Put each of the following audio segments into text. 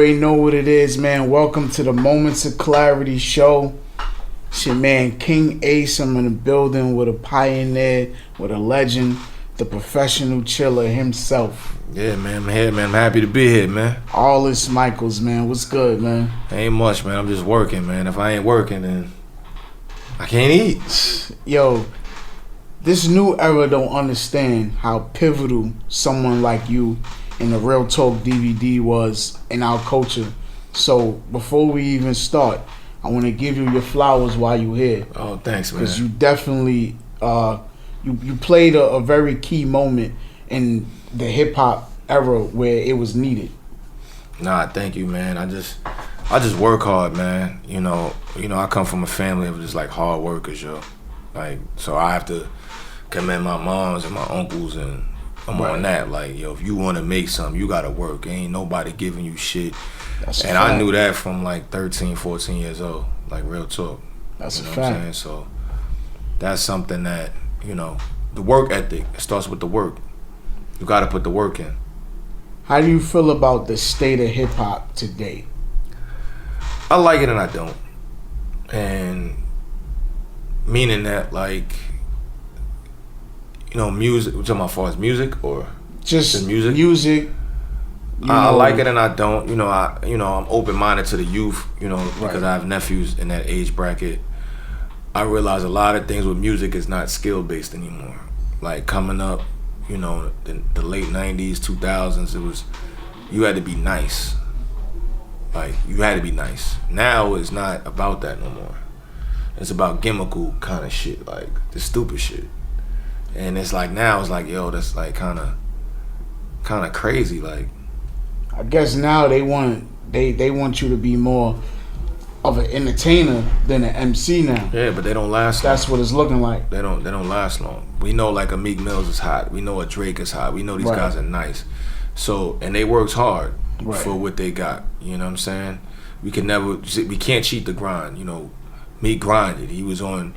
already know what it is, man. Welcome to the Moments of Clarity show. It's your man, King Ace. I'm in the building with a pioneer, with a legend, the professional chiller himself. Yeah, man. I'm here, man. I'm happy to be here, man. ARLIS Michaels, man. What's good, man? Ain't much, man. I'm just working, man. If I ain't working, then I can't eat. Yo, this new era don't understand how pivotal someone like you in the Real Talk DVD was in our culture. So before we even start, I want to give you your flowers while you're here. Oh, thanks, man. Because you definitely you played a very key moment in the hip hop era where it was needed. Nah, thank you, man. I just work hard, man. You know, I come from a family of just like hard workers, yo. Like, so I have to commend my moms and my uncles, and I'm on that. Like, yo, if you want to make something, you gotta work. Ain't nobody giving you shit. That's and I knew that from like 13, 14 years old. Like, real talk. That's you know a what I'm fact. saying? So that's something that, you know, the work ethic, it starts with the work. You gotta put the work in. How do you feel about the state of hip hop today? I like it and I don't. And meaning that, like, you know, music, we're talking about as far as music or Just music? Music. I like it and I don't. You know, I'm open-minded to the youth, you know, because I have nephews in that age bracket. I realize a lot of things with music is not skill-based anymore. Like, coming up, you know, the late 90s, 2000s, it was, you had to be nice. Like, you had to be nice. Now it's not about that no more. It's about gimmickal kind of shit, like the stupid shit. And it's like, now it's like, yo, that's like kind of crazy. Like, I guess now they want you to be more of an entertainer than an MC now. yeah, but they don't last long. That's what it's looking like. They don't last long. We know like a Meek Mills is hot. We know a Drake is hot. We know these Right. guys are nice. So, and they works hard Right. for what they got. You know what I'm saying? We can't cheat the grind. You know, Meek grinded. He was on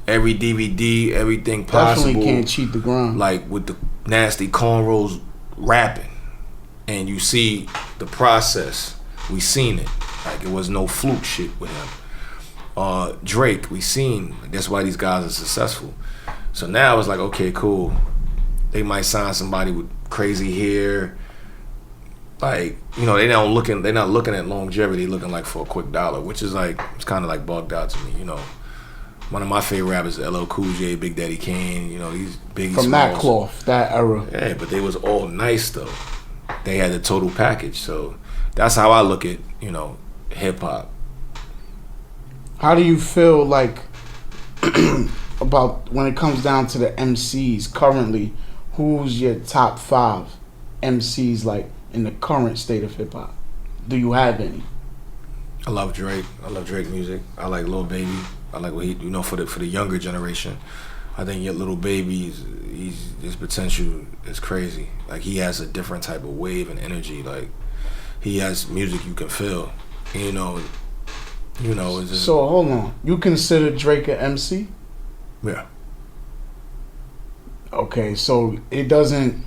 every DVD, everything possible. Definitely can't cheat the grind. Like with the nasty cornrows rapping. And you see the process. We seen it. Like, it was no fluke shit with him. Drake, we seen. That's why these guys are successful. So now it's like, okay, cool. They might sign somebody with crazy hair. Like, you know, they're not looking at longevity, looking like for a quick dollar, which is like, it's kind of like bugged out to me, you know. One of my favorite rappers is LL Cool J, Big Daddy Kane, you know, these Biggie From that Smalls. cloth, that era. Yeah, but they was all nice though. They had the total package. So that's how I look at, you know, hip hop. How do you feel like about when it comes down to the MCs currently? Who's your top 5 MCs like in the current state of hip hop? Do you have any? I love Drake. I love Drake music. I like Lil Baby. I like what he, you know, for the younger generation. I think your Lil Baby, his potential is crazy. Like, he has a different type of wave and energy. Like, he has music you can feel. You know, it's just, So hold on, you consider Drake an MC? yeah. Okay, so it doesn't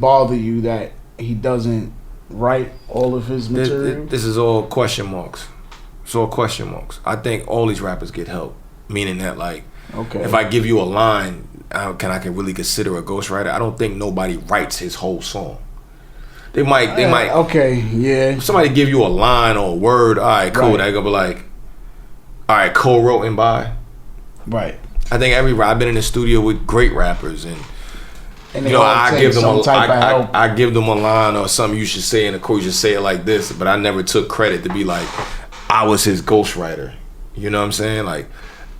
bother you that he doesn't write all of his material? This is all question marks. It's all question marks. I think all these rappers get help. Meaning that, like, Okay. if I give you a line, I can really consider a ghostwriter. I don't think nobody writes his whole song. They might. Okay, yeah. If somebody give you a line or a word, all right, cool. Right. They gonna be like, all right, co-written by. Right. I think I've been in the studio with great rappers, and And you know, I give them I I give them a line or something you should say, and of course you say it like this, but I never took credit to be like, I was his ghostwriter. You know what I'm saying? Like,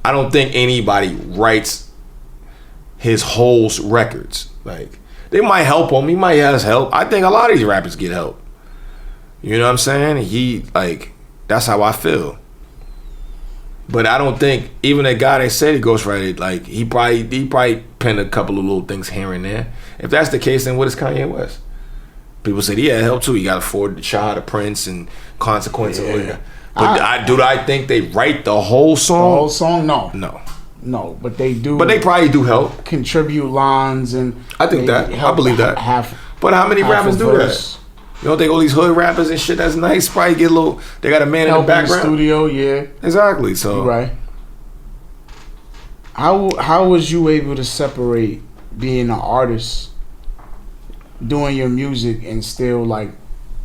I don't think anybody writes his whole records. Like, they might help him. He might have help. I think a lot of these rappers get help. You know what I'm saying? That's how I feel. But I don't think even that guy that said he ghostwrited, like, he probably penned a couple of little things here and there. If that's the case, then what is Kanye West? People say he had help too. He got afford the Child, the Prince, and Consequence. Yeah. But do I think they write the whole song? The whole song? No. No. But they do. But they probably do help. Contribute lines and. I think that. I believe that. Half. But how many rappers do verse. that? You don't think all these hood rappers and shit that's nice probably get a little. They got a man in the background. Studio, yeah. Exactly. So you're right. How was you able to separate being an artist, doing your music, and still like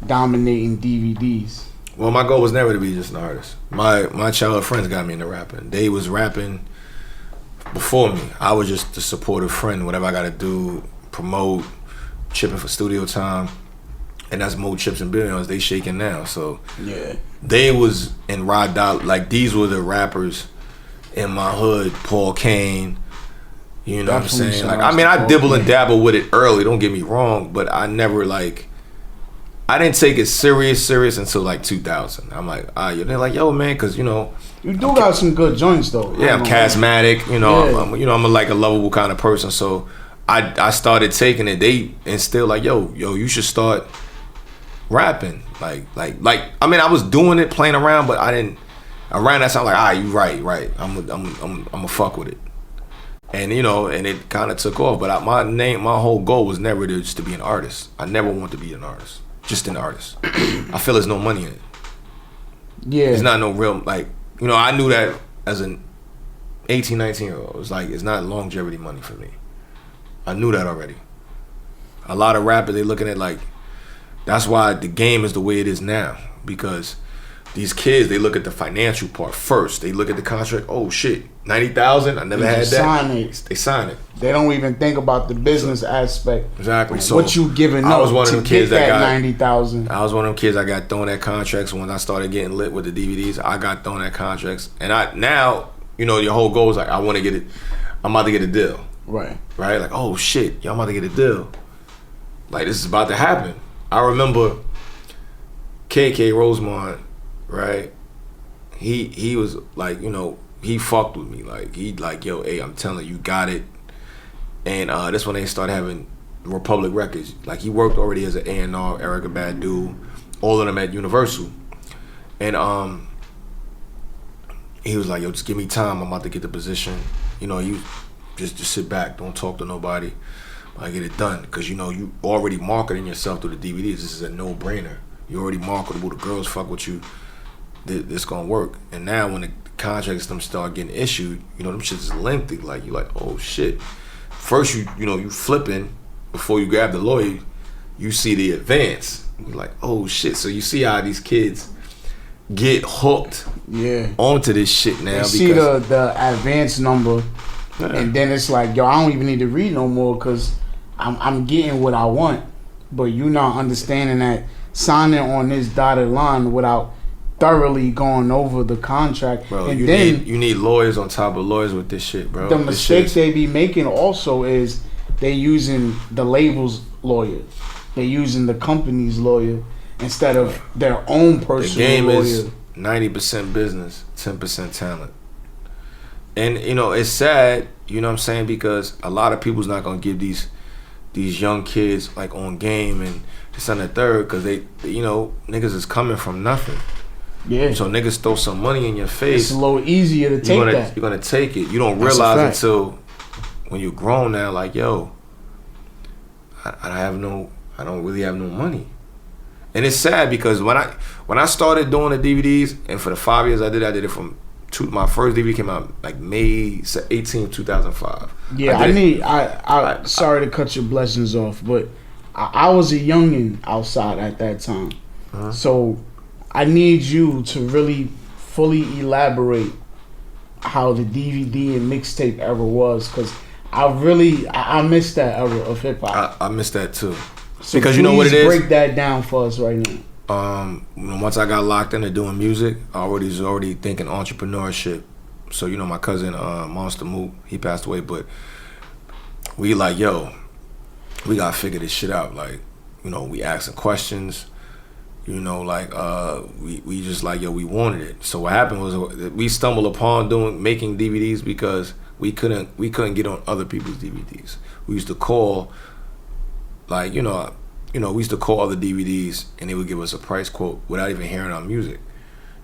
dominating DVDs? Well, my goal was never to be just an artist. My childhood friends got me into rapping. They was rapping before me. I was just the supportive friend. Whatever I got to do, promote, chipping for studio time, and that's Mo Chips and Billions. They shaking now. So yeah, they was in Rod Dollar. Like these were the rappers in my hood. Paul Kane. You know what I'm saying? Like I mean, I dibble and dabble with it early. Don't get me wrong, but I never like. I didn't take it serious until like 2000. I'm like, they're like, yo, man, because you know, you do got some good joints though. Yeah, I'm charismatic. You know, I'm like a lovable kind of person. So I started taking it. They instilled like, yo, you should start rapping. Like. I mean, I was doing it, playing around, but I didn't. Around that time, like, you right. I'm a fuck with it. And you know, and it kind of took off. But my whole goal was never just to be an artist. I never want to be an artist. Just an artist. I feel there's no money in it. Yeah. It's not no real, like, you know, I knew that as an 18, 19-year-old. It's like, it's not longevity money for me. I knew that already. A lot of rappers, they looking at like, that's why the game is the way it is now. Because these kids, they look at the financial part first. They look at the contract, oh shit, 90,000, I never had that. They sign it. They don't even think about the business aspect. Exactly. So what you giving up to get that 90,000. I was one of them kids that got thrown at contracts when I started getting lit with the DVDs. I got thrown at contracts. And now, you know, your whole goal is like, I want to get it, I'm about to get a deal. Right. Like, oh shit, y'all about to get a deal. Like, this is about to happen. I remember KK Rosemont, right? He was like, you know, he fucked with me. Like, he like, yo, hey, I'm telling you, got it. And that's when they started having Republic Records. Like, he worked already as an A&R, Erykah Badu, all of them at Universal. And he was like, yo, just give me time. I'm about to get the position. You know, you just sit back. Don't talk to nobody. I get it done. Because, you know, you already marketing yourself through the DVDs. This is a no-brainer. You're already marketable. The girls fuck with you. This gonna work. And now when the contracts them start getting issued, you know, them shit is lengthy. Like, you like, oh shit. First you flipping before you grab the lawyer, you see the advance. You're like, oh shit. So you see how these kids get hooked onto this shit now. They see the advance number, and then it's like, yo, I don't even need to read no more because I'm getting what I want. But you not understanding that signing on this dotted line without thoroughly going over the contract. Bro, and you need lawyers on top of lawyers with this shit, bro. The mistakes they be making also is they using the label's lawyer. They using the company's lawyer instead of their own personal lawyer. The game is 90% business, 10% talent. And, you know, it's sad, you know what I'm saying, because a lot of people's not going to give these young kids, like, on game and this and the third, because they, you know, niggas is coming from nothing. Yeah. So niggas throw some money in your face. It's a little easier to take that. You're gonna take it. You don't realize until when you're grown now, like, yo, I don't really have no money. And it's sad because when I started doing the DVDs, and for the 5 years I did it from my first DVD came out like May 18, 2005. Yeah, I sorry to cut your blessings off, but I was a youngin' outside at that time. So I need you to really fully elaborate how the DVD and mixtape era was, because I missed that era of hip hop. I missed that too. So because you know what it is? Break that down for us right now. Once I got locked into doing music, I was already thinking entrepreneurship. So, you know, my cousin Monster Mook, he passed away, but we like, yo, we gotta figure this shit out. Like, you know, we asking questions. You know, like, we just like, yo, we wanted it. So what happened was we stumbled upon making DVDs because we couldn't get on other people's DVDs. We used to call, like, we used to call other DVDs and they would give us a price quote without even hearing our music.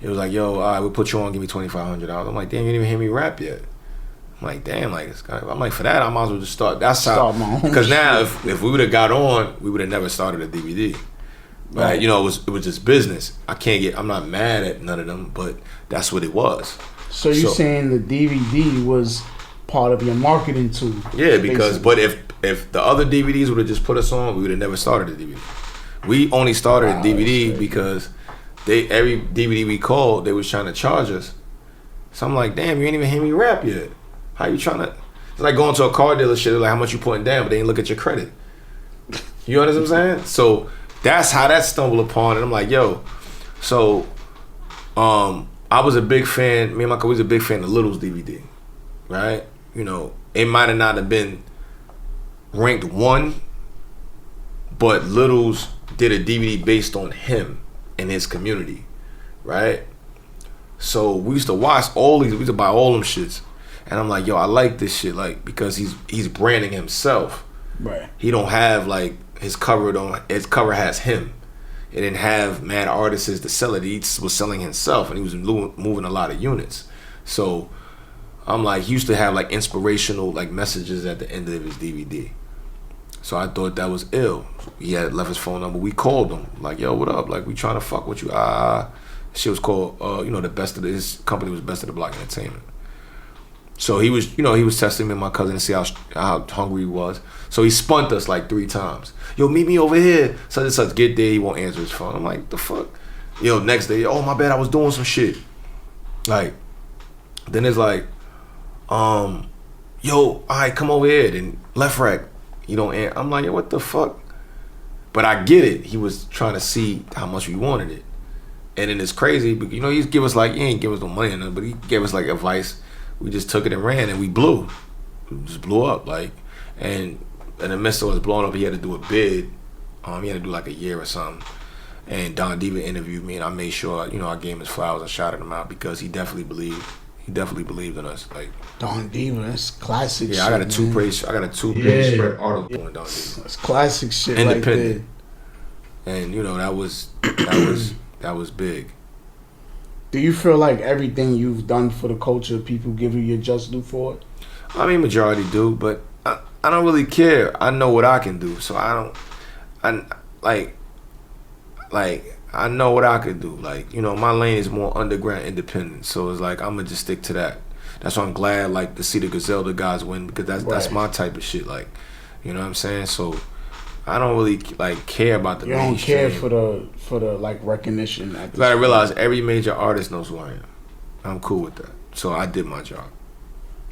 It was like, yo, all right, we'll put you on, give me $2,500. I'm like, damn, you didn't even hear me rap yet. I'm like, damn, like, I'm like, for that, I might as well just start. That's how, because now if we would have got on, we would have never started a DVD. Right? You know, it was just business. I'm not mad at none of them, but that's what it was. So you're saying the DVD was part of your marketing tool? Yeah, because basically. But if the other DVDs would have just put us on, we would have never started a DVD. We only started a DVD because every DVD we called, they was trying to charge us. So I'm like, damn, you ain't even hear me rap yet. How you trying to? It's like going to a car dealership, like how much you putting down, but they ain't look at your credit. You understand what I'm saying? So that's how that stumbled upon it. I'm like, yo, so I was a big fan, me and my co was a big fan of Little's DVD, right? You know, it might have not have been ranked 1, but Little's did a DVD based on him and his community, right? So we used to watch we used to buy all them shits. And I'm like, yo, I like this shit, like, because he's branding himself. Right. He don't have, like, his cover has him. It didn't have mad artists to sell it. He was selling himself, and he was moving a lot of units. So I'm like, he used to have, like, inspirational, like, messages at the end of his DVD. So I thought that was ill. He had left his phone number. We called him, like, yo, what up? Like, we trying to fuck with you. Shit was called, his company was Best of the Block Entertainment. So he was testing me and my cousin to see how hungry he was. So he spunt us like 3 times. Yo, meet me over here. Such and such. Get there, he won't answer his phone. I'm like, the fuck? Yo, next day, oh my bad, I was doing some shit. Like, then it's like, yo, all right, come over here. Then left rack, you don't answer. I'm like, yo, what the fuck? But I get it. He was trying to see how much we wanted it. And then it's crazy, because, you know, he give us like, he ain't give us no money or nothing, but he gave us like advice. We just took it and ran, and we blew. We just blew up, like. And in the midst of us blowing up, he had to do a bid. He had to do like a year or something. And Don Diva interviewed me, and I made sure, you know, I gave him his flowers and shouted him out, because he definitely believed in us. Like, Don Diva, that's classic. Yeah, I got a 2-page spread article on Don Diva. That's classic shit. Independent. Right there. And you know, that was big. Do you feel like everything you've done for the culture, people give you your just due for it? I mean, majority do, but I don't really care. I know what I can do, so I know what I could do. Like, you know, my lane is more underground independent, so it's like I'm gonna just stick to that. That's why I'm glad, like, to see the Griselda guys win, because that's my type of shit. Like, you know what I'm saying? So I don't really like care about the mainstream. You don't care for the like recognition. You gotta realize every major artist knows who I am. I'm cool with that. So I did my job.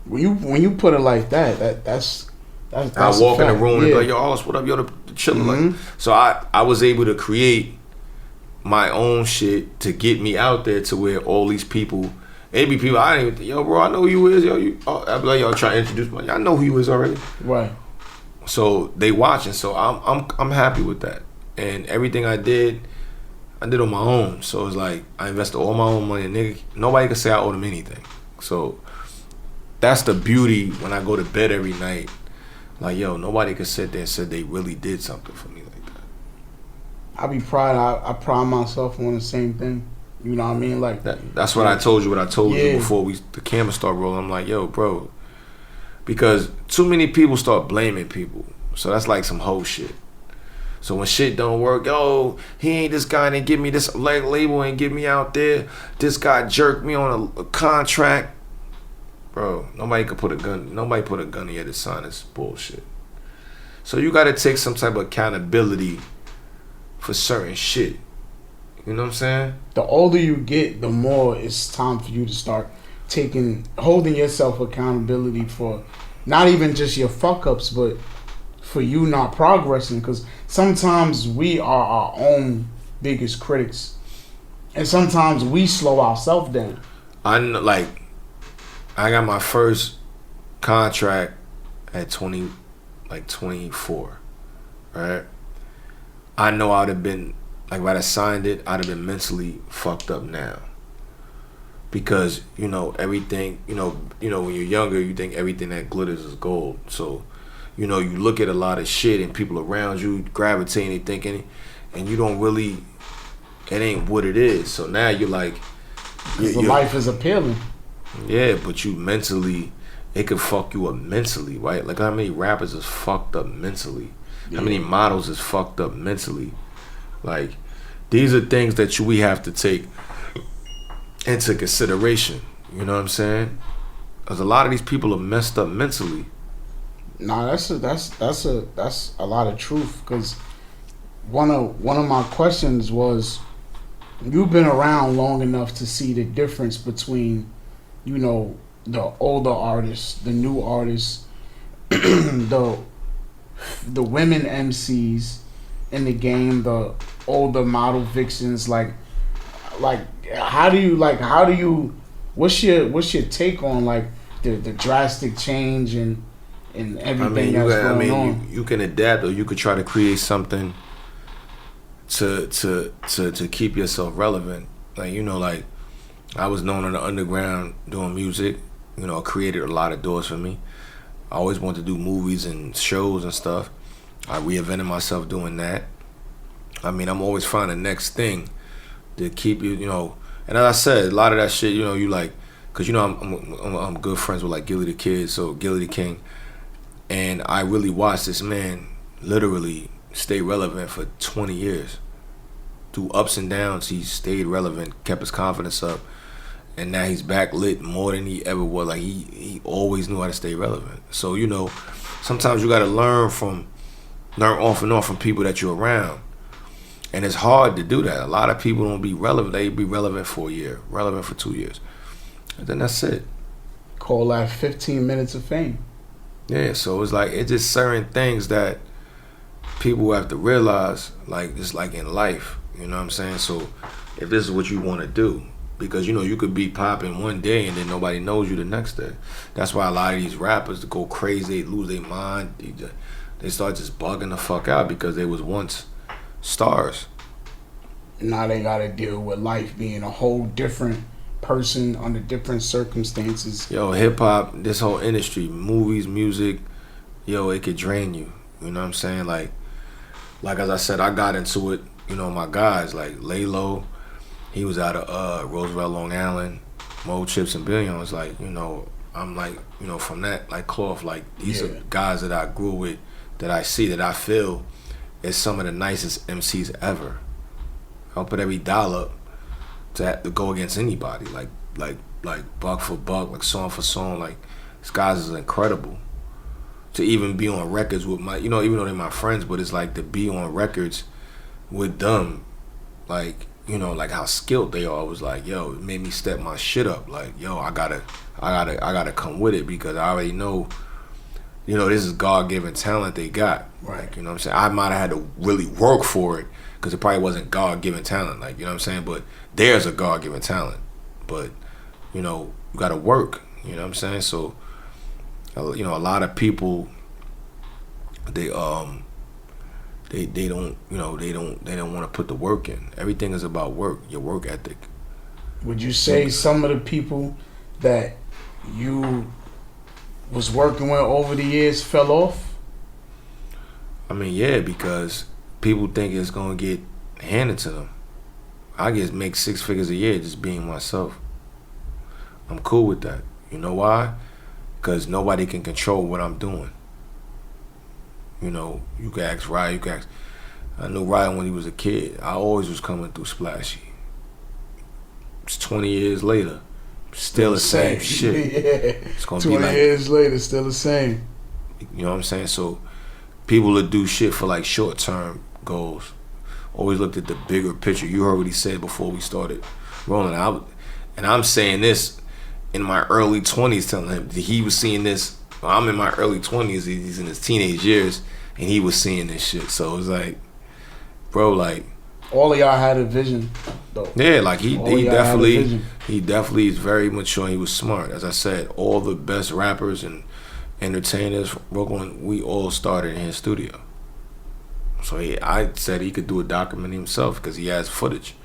When you put it like that's I walk in the room and be like, yo, Arlis, what up? Yo, the chilling. Mm-hmm. Like, so I was able to create my own shit to get me out there to where all these people, maybe people I didn't even, yo, bro, I know who you is. Yo, I'd be like, yo, trying to introduce me. I know who you is already. Right. So they watching, so I'm happy with that. And everything I did on my own. So it's like I invested all my own money. Nigga, nobody can say I owe them anything. So that's the beauty when I go to bed every night. Like, yo, nobody could sit there and say they really did something for me like that. I pride myself on the same thing. You know what I mean? Like that's what I told you. What I told you before the camera start rolling. I'm like, yo, bro. Because too many people start blaming people. So that's like some whole shit. So when shit don't work, oh, he ain't this guy, didn't give me this label, ain't get me out there. This guy jerked me on a contract. Bro, nobody put a gun in your head to sign this bullshit. So you gotta take some type of accountability for certain shit. You know what I'm saying? The older you get, the more it's time for you to start holding yourself accountability for not even just your fuck ups, but for you not progressing. Because sometimes we are our own biggest critics, and sometimes we slow ourselves down. I got my first contract at 24, right? I know I'd have been, like, if I'd have signed it, I'd have been mentally fucked up now. Because, you know, everything, you know, when you're younger, you think everything that glitters is gold. So, you know, you look at a lot of shit and people around you gravitating, thinking, and you don't really, it ain't what it is. So now you're like, life is appealing. Yeah, but you mentally, it could fuck you up mentally, right? Like, how many rappers is fucked up mentally? Yeah. How many models is fucked up mentally? Like, These are things that we have to take into consideration. You know what I'm saying? Because a lot of these people are messed up mentally. Nah, that's a lot of truth. Because one of my questions was, you've been around long enough to see the difference between, you know, the older artists, the new artists, the women MCs in the game, the older model vixens. Like how do you what's your take on like the drastic change and everything going on? You can adapt, or you could try to create something to keep yourself relevant. Like, you know, like I was known in the underground doing music. You know, it created a lot of doors for me. I always wanted to do movies and shows and stuff. I reinvented myself doing that. I mean, I'm always finding the next thing to keep you, you know. And as I said, a lot of that shit, you know, you like, cause you know I'm good friends with like Gilly the Kid, so Gilly the King, and I really watched this man literally stay relevant for 20 years. Through ups and downs, he stayed relevant, kept his confidence up, and now he's back lit more than he ever was. Like he always knew how to stay relevant. So, you know, sometimes you gotta learn off and on from people that you're around. And it's hard to do that. A lot of people don't be relevant. They be relevant for a year, relevant for 2 years. And then that's it. Call that 15 minutes of fame. Yeah, so it's like, it's just certain things that people have to realize, like, just like in life, you know what I'm saying? So if this is what you want to do, because, you know, you could be popping one day and then nobody knows you the next day. That's why a lot of these rappers go crazy, they lose their mind, they start just bugging the fuck out because they was once stars. Now they gotta deal with life being a whole different person under different circumstances. Yo, hip hop, this whole industry, movies, music, yo, it could drain you. You know what I'm saying? Like as I said, I got into it, you know, my guys, like Laylo, he was out of Roosevelt, Long Island, Mo Chips and Billions, like, you know, I'm like, you know, from that, like cloth, like these are guys that I grew with, that I see, that I feel is some of the nicest MCs ever. I'll put every dollar to have to go against anybody, like buck for buck, like song for song, like these guys is incredible. To even be on records with my, you know, even though they're my friends, but it's like to be on records with them, like, you know, like how skilled they are. I was like, yo, it made me step my shit up. Like, yo, I gotta come with it, because I already know, you know, this is God-given talent they got. Right. Like, you know what I'm saying? I might have had to really work for it, because it probably wasn't God-given talent. Like, you know what I'm saying? But there's a God-given talent. But, you know, you got to work. You know what I'm saying? So, you know, a lot of people, they don't, you know, they don't want to put the work in. Everything is about work, your work ethic. Would you say some of the people that you was working with over the years fell off? I mean, yeah, because people think it's gonna get handed to them. I just make 6 figures a year just being myself. I'm cool with that. You know why? Because nobody can control what I'm doing. You know, you can ask Ryan, you can ask. I knew Ryan when he was a kid. I always was coming through splashy. It's 20 years later. Still the same shit. Yeah. It's gonna 20 be like, years later, still the same. You know what I'm saying? So people that do shit for like short-term goals always looked at the bigger picture. You heard what he said before we started rolling. And I'm saying this in my early 20s, telling him that he was seeing this. I'm in my early 20s, he's in his teenage years, and he was seeing this shit. So it was like, bro, like, all of y'all had a vision, though. Yeah, like he definitely is very mature. He was smart. As I said, all the best rappers and entertainers from Brooklyn, we all started in his studio. So I said he could do a documentary himself because he has footage.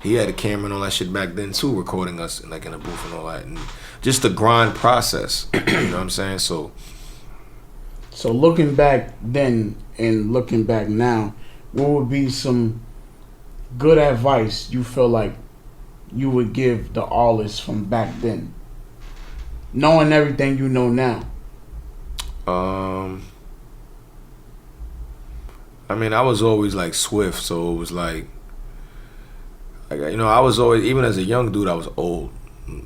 He had a camera and all that shit back then too, recording us like in a booth and all that, and just the grind process. You know what I'm saying? So looking back then and looking back now, what would be some good advice you feel like you would give the artists from back then, knowing everything you know now? I mean, I was always like Swift, so it was like, Like, you know, I was always, even as a young dude, I was old.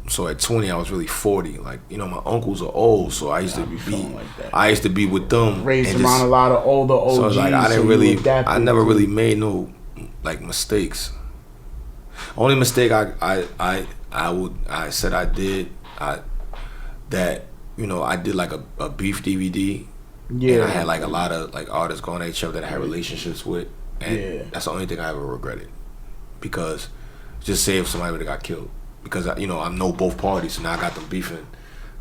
So at 20, I was really 40. Like, you know, my uncles are old, so I used to be with them. Raised around a lot of older OGs. So it's like I never really made no like mistakes. Only mistake I said I did, that, you know, I did like a beef DVD. Yeah. And I had like a lot of like artists going at each other that I had relationships with, and that's the only thing I ever regretted, because just say if somebody would have got killed, because I know both parties, so now I got them beefing.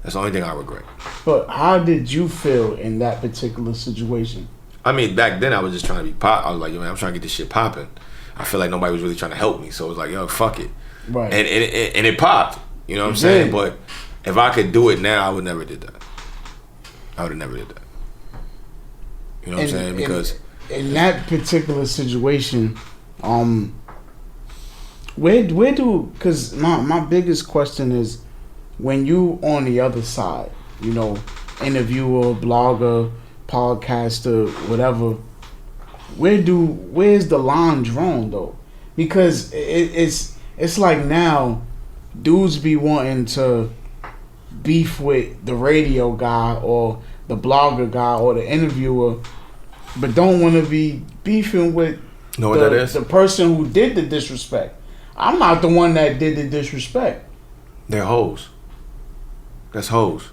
That's the only thing I regret. But how did you feel in that particular situation? I mean, back then I was just trying to be pop. I was like, yo, man, I'm trying to get this shit popping. I feel like nobody was really trying to help me, so it was like, yo, fuck it. Right. And it popped. You know what I'm saying? But if I could do it now, I would never did that. I would have never did that. You know what I'm saying? Because in that particular situation, because my biggest question is, when you on the other side, you know, interviewer, blogger, podcaster, whatever, where's the line drawn though? Because it's like now dudes be wanting to beef with the radio guy or the blogger guy or the interviewer, but don't want to be beefing with the person who did the disrespect. I'm not the one that did the disrespect. They're hoes. That's hoes.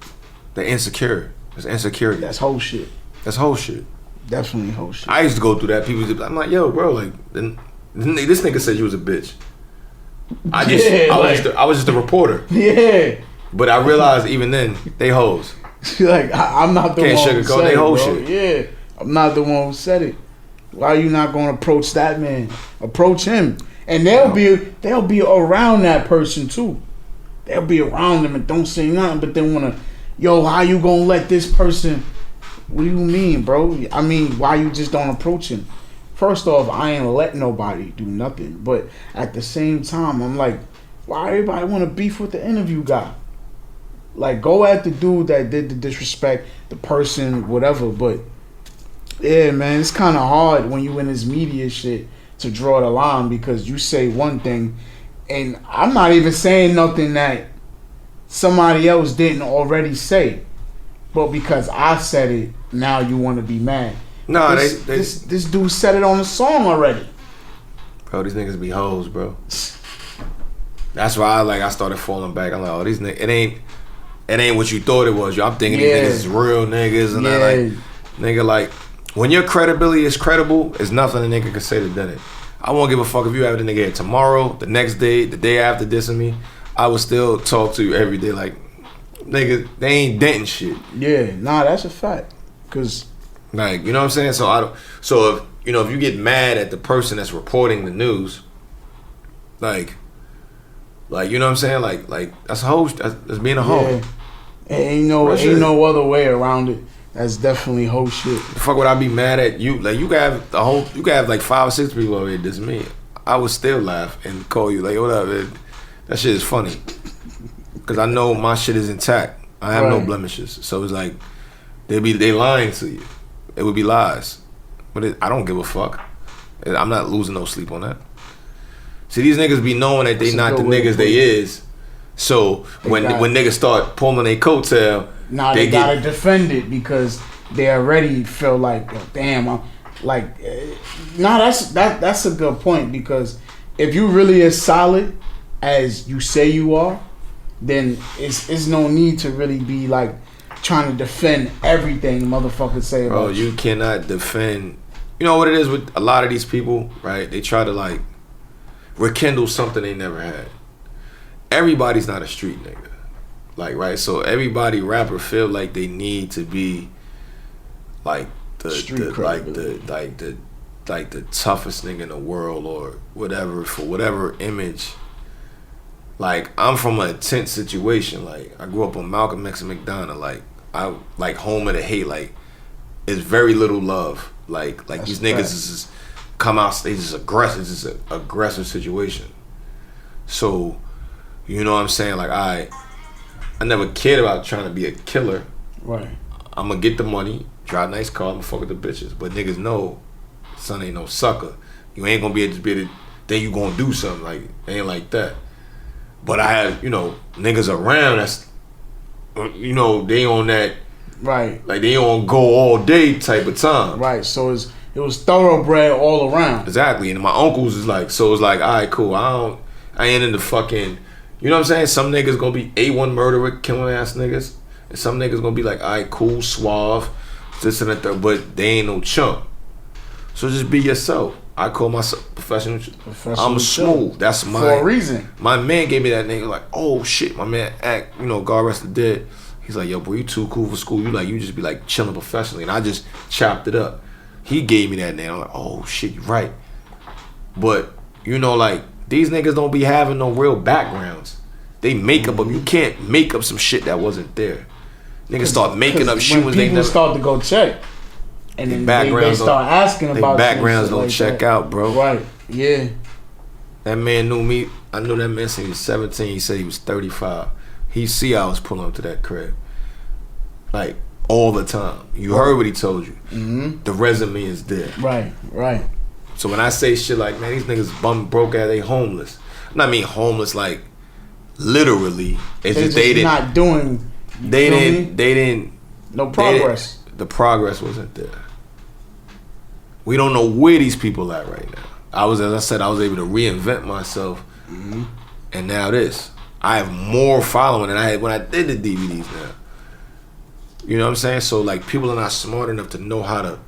They're insecure. That's insecurity. That's whole shit. That's whole shit. Definitely whole shit. I used to go through that. I'm like, yo, bro, like, this nigga said you was a bitch. I was just a reporter. Yeah. But I realized even then, they hoes. Like, I'm not the one who said they it, whole bro. shit. Yeah. I'm not the one who said it. Why are you not going to approach that man? Approach him. And they'll be around that person too. They'll be around them and don't say nothing, but they want to, yo, how you going to let this person, what do you mean, bro? I mean, why you just don't approach him? First off, I ain't let nobody do nothing. But at the same time, I'm like, why everybody want to beef with the interview guy? Like, go at the dude that did the disrespect, the person, whatever. But yeah, man, it's kind of hard when you in this media shit to draw the line, because you say one thing, and I'm not even saying nothing that somebody else didn't already say, but because I said it, now you want to be mad. No, this dude said it on the song already. Bro, these niggas be hoes, bro. That's why I started falling back. I'm like, oh, these niggas, it ain't what you thought it was. Yo, I'm thinking these niggas is real niggas, and I like, nigga, like, when your credibility is credible, there's nothing a nigga can say to done it. I won't give a fuck if you have the nigga here tomorrow, the next day, the day after dissing me. I will still talk to you every day. Like, nigga, they ain't denting shit. Yeah, nah, that's a fact. Cause, like, you know what I'm saying? So if you get mad at the person that's reporting the news, like you know what I'm saying? Like that's a hoe. That's being a hoe. Yeah. Ain't no other way around it. That's definitely whole shit. The fuck would I be mad at you? Like, you can have like 5 or 6 people over here diss me. I would still laugh and call you like, what up, man? That shit is funny. Cause I know my shit is intact. I have no blemishes. So it's like they lying to you. It would be lies. But I don't give a fuck. I'm not losing no sleep on that. See, these niggas be knowing that they not the niggas they is. So when niggas start pulling their coattail, now they gotta defend it because they already feel like, oh, damn, I'm like, that's a good point, because if you really as solid as you say you are, then it's no need to really be like trying to defend everything motherfuckers say about you. Bro, you cannot defend. You know what it is with a lot of these people, right? They try to like rekindle something they never had. Everybody's not a street nigga. Like, right? So everybody rapper feel like they need to be like the toughest nigga in the world or whatever, for whatever image. Like, I'm from a tense situation. Like, I grew up on Malcolm X and McDonough. Like, I like home of the hate. Like, it's very little love. Like these niggas is just come out, they just aggressive. It's just an aggressive situation. So, you know what I'm saying? Like, I never cared about trying to be a killer. Right. I'm gonna get the money, drive a nice car, I'm gonna fuck with the bitches. But niggas know, son ain't no sucker. You ain't gonna be able to then you gonna do something. Like, it ain't like that. But I had, niggas around that's, they on that, right? Like they on go all day type of time. Right. So it was thoroughbred all around. Exactly. And my uncles is like, so it's like, all right, cool. I ain't into fucking, you know what I'm saying? Some niggas gonna be A1 murderer, killing ass niggas. And some niggas gonna be like, all right, cool, suave, this and that, but they ain't no chump. So just be yourself. I call myself professional. I'm smooth. That's my, for a reason. My man gave me that name, like, oh shit, my man act, God rest the dead. He's like, yo, boy, you too cool for school. You just be like chilling professionally. And I just chopped it up. He gave me that name. I'm like, oh shit, you right. But, like, these niggas don't be having no real backgrounds. They make up, you can't make up some shit that wasn't there. Niggas start making up shit when people start to go check. And then they start asking about their backgrounds don't check out, bro. Right, yeah. That man knew me. I knew that man since he was 17. He said he was 35. He see I was pulling up to that crib. Like, all the time. You heard what he told you. Mm-hmm. The resume is there. Right. So when I say shit like, man, these niggas bum broke out, they homeless. I mean homeless like literally. It's just they didn't not doing. They didn't. No progress. The progress wasn't there. We don't know where these people at right now. As I said, I was able to reinvent myself, and now this. I have more following than I had when I did the DVDs now. You know what I'm saying? So like, people are not smart enough to know how to,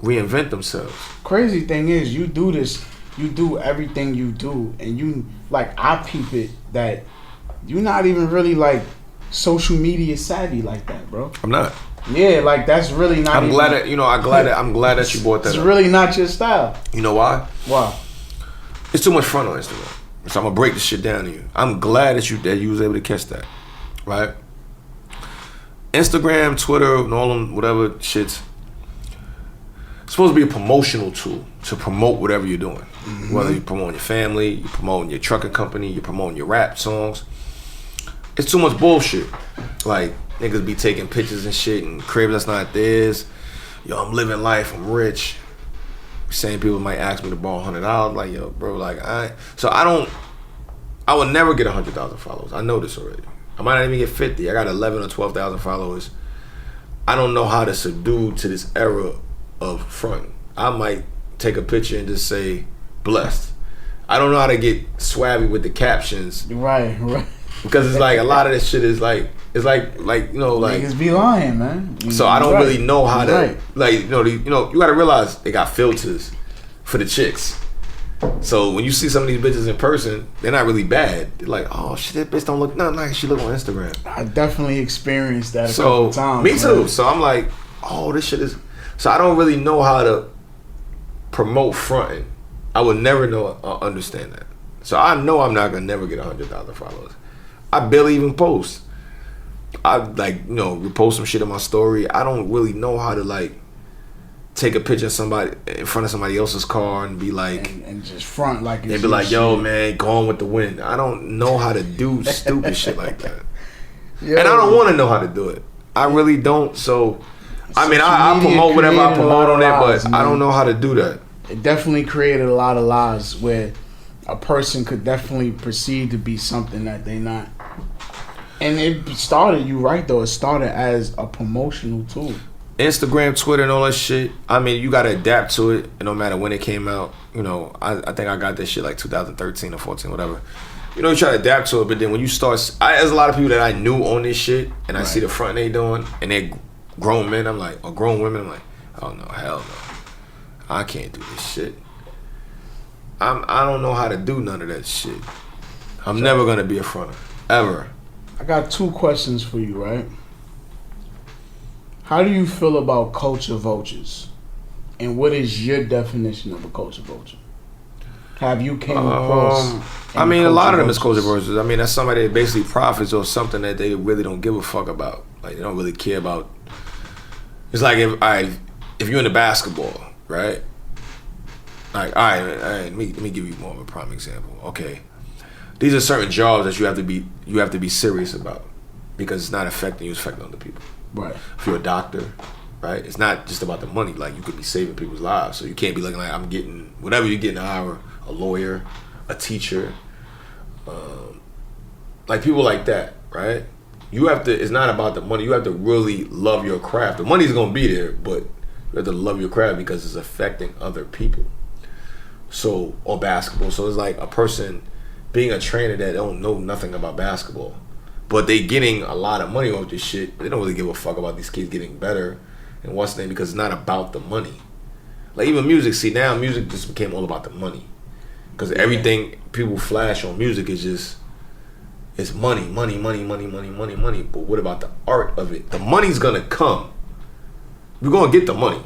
reinvent themselves. Crazy thing is, you do this, you do everything you do, and you like, I peep it that you're not even really like social media savvy like that, bro. I'm not. Yeah, like that's really not. I'm glad that I'm glad that you brought that up. It's up. really not your style. You know why? Why? It's too much fun on Instagram. So I'm gonna break this shit down to you. I'm glad that you was able to catch that, right? Instagram, Twitter, and all them whatever shits. It's supposed to be a promotional tool to promote whatever you're doing. Mm-hmm. Whether you're promoting your family, you're promoting your trucking company, you're promoting your rap songs. It's too much bullshit. Like, niggas be taking pictures and shit and cribs that's not theirs. Yo, I'm living life, I'm rich. Same people might ask me to borrow $100. Like, yo, bro, like, I would never get 100,000 followers. I know this already. I might not even get 50. I got 11 or 12,000 followers. I don't know how to subdue to this era of front. I might take a picture and just say, blessed. I don't know how to get swabby with the captions. Right. Because it's like, a lot of this shit is like, it's like niggas be lying, man. So I don't really know how to, you gotta realize they got filters for the chicks. So when you see some of these bitches in person, they're not really bad. They're like, oh shit, that bitch don't look nothing like she look on Instagram. I definitely experienced that a couple times. Me too. Man. So I'm like, oh, this shit is. So I don't really know how to promote fronting. I would never understand that. So I know I'm not gonna never get 100,000 followers. I barely even post. I repost some shit on my story. I don't really know how to take a picture of somebody in front of somebody else's car and be like, and just front like it's and be like, yo, man, Gone with the Wind. I don't know how to do stupid shit like that. Yo. And I don't want to know how to do it. I really don't. So I mean, I promote whatever I promote on it, but I don't know how to do that. It definitely created a lot of lies where a person could definitely perceive to be something that they not. And it started, you right though, it started as a promotional tool. Instagram, Twitter, and all that shit, I mean, you gotta adapt to it, no matter when it came out. I think I got this shit like 2013 or 14, whatever. You try to adapt to it, but then when you start, there's a lot of people that I knew on this shit, and I see the front they doing, and they're grown men, or grown women, I'm like, oh no, hell no. I can't do this shit. I don't know how to do none of that shit. I'm never gonna be a fronter, ever. I got 2 questions for you, right? How do you feel about culture vultures? And what is your definition of a culture vulture? Have you came across I mean, a lot of them is culture vultures. I mean, that's somebody that basically profits off something that they really don't give a fuck about. Like, they don't really care about. It's like, if you're into basketball, right? Like, all right, let me give you more of a prime example. Okay. These are certain jobs that you have to be serious about because it's not affecting you, it's affecting other people. Right. If you're a doctor, right? It's not just about the money. Like, you could be saving people's lives. So you can't be looking like, I'm getting whatever you're getting an hour, a lawyer, a teacher, like people like that, right? You have to, it's not about the money. You have to really love your craft. The money's gonna be there, but you have to love your craft because it's affecting other people. So, or basketball. So it's like a person being a trainer that don't know nothing about basketball, but they getting a lot of money off this shit. They don't really give a fuck about these kids getting better and what's the name, because it's not about the money. Like even music, see now music just became all about the money. Because everything people flash on music is just, it's money. But what about the art of it? The money's gonna come. We're gonna get the money.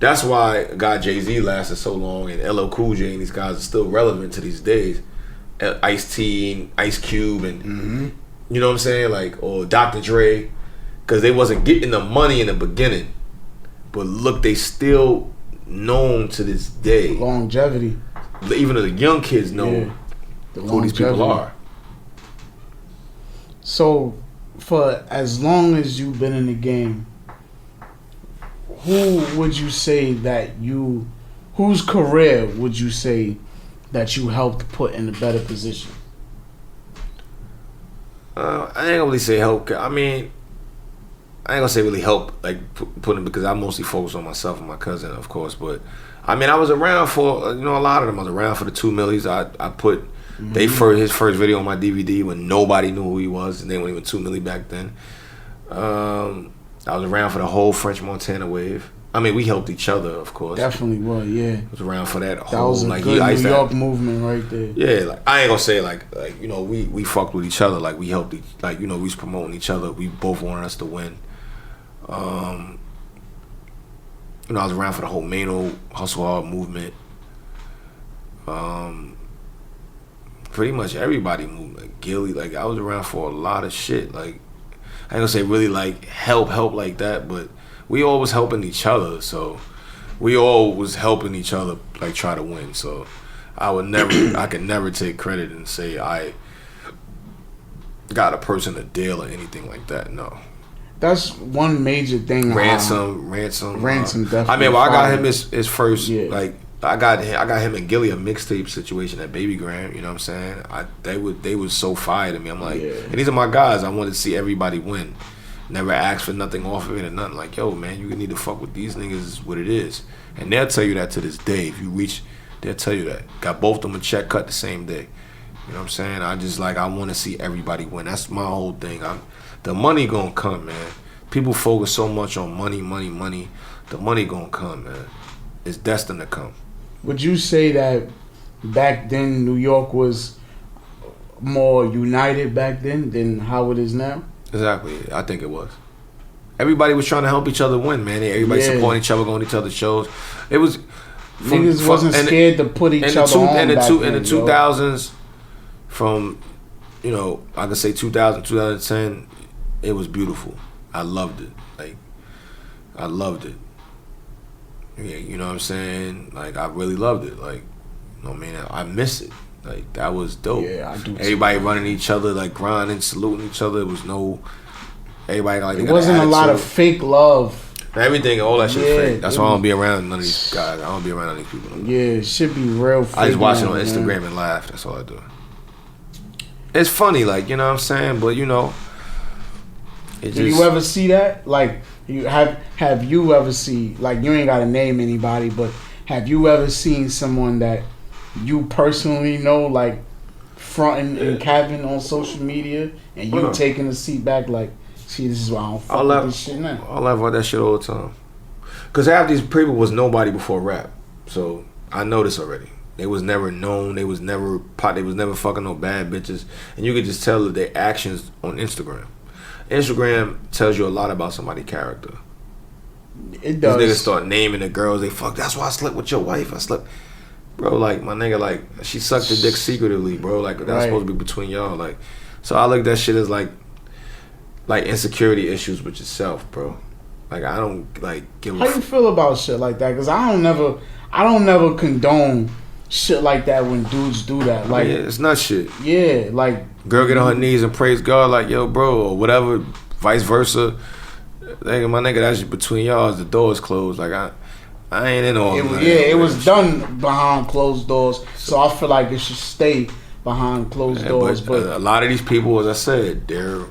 That's why a guy Jay-Z lasted so long, and LL Cool J and these guys are still relevant to these days. Ice-T and Ice Cube and you know what I'm saying, like, or Dr. Dre, because they wasn't getting the money in the beginning, but look, they still known to this day. Longevity. Even the young kids know who these people are. So, for as long as you've been in the game, who would you say that whose career would you say that you helped put in a better position? I ain't gonna really say help. I mean, I ain't gonna say really help, like putting, because I mostly focus on myself and my cousin, of course. But I mean, I was around for a lot of them. I was around for the 2 millies. I put his first video on my DVD when nobody knew who he was, and they weren't even 2 milli back then. I was around for the whole French Montana wave. I mean, we helped each other, of course. Definitely was, yeah. I was around for that whole. That was a like, good New York movement right there. Yeah, like I ain't gonna say like we fucked with each other. Like we helped we was promoting each other. We both wanted us to win. I was around for the whole Mano Hustle Hard movement. Pretty much everybody moved. Like Gilly, like I was around for a lot of shit. Like I ain't gonna say really like help like that, but we all was helping each other. So we all was helping each other, like try to win. So I could never take credit and say I got a person a deal or anything like that. No. That's one major thing. Ransom, definitely. I mean, I got him his first like I got him and Gilly a mixtape situation at Baby Graham. You know what I'm saying? They was so fire to me. I'm like, and these are my guys. I wanted to see everybody win. Never asked for nothing off of it or nothing. Like, yo, man, you need to fuck with these niggas is what it is. And they'll tell you that to this day. If you reach, they'll tell you that. Got both of them a check cut the same day. You know what I'm saying? I want to see everybody win. That's my whole thing. The money gonna come, man. People focus so much on money. The money gonna come, man. It's destined to come. Would you say that back then New York was more united back then than how it is now? Exactly. I think it was. Everybody was trying to help each other win, man. Everybody supporting each other, going to each other's shows. It was niggas wasn't scared to put each other on in the back then, 2000s, from I could say 2000, 2010, it was beautiful. I loved it. Like I loved it. Yeah, you know what I'm saying? Like I really loved it. Like, man, I miss it. Like that was dope. Yeah, I do. Everybody running each other, like grinding, saluting each other. It was everybody like. It wasn't a lot of fake love. Everything, all that shit fake. That's why I don't be around none of these guys. I don't be around none of these people. Yeah, it should be real fake. I just watch it on Instagram and laugh. That's all I do. It's funny, like, you know what I'm saying? But Did you ever see that? Like, have you ever seen, like, you ain't gotta name anybody, but have you ever seen someone that you personally know, like, fronting and capping on social media, and you taking a seat back, like, see, this is why I don't fuck with this shit now. I laugh about that shit all the time. Because half these people was nobody before rap. So, I know this already. They was never known. They was never fucking no bad bitches. And you could just tell their actions on Instagram. Instagram tells you a lot about somebody's character. It does. These niggas start naming the girls they fuck. That's why I slept with your wife. I slept, bro. Like my nigga, like she sucked your dick secretively, bro. Like that's supposed to be between y'all. Like, so I look at that shit as like insecurity issues with yourself, bro. Like I don't give. How you feel about shit like that? Because I don't never condone shit like that when dudes do that. Like, yeah, it's not shit. Yeah, like girl get on her knees and praise God, like yo, bro, or whatever, vice versa. Like, my nigga, that's between y'all. The doors closed. Like I ain't in all. It was done behind closed doors. So I feel like it should stay behind closed doors. But a lot of these people, as I said, they're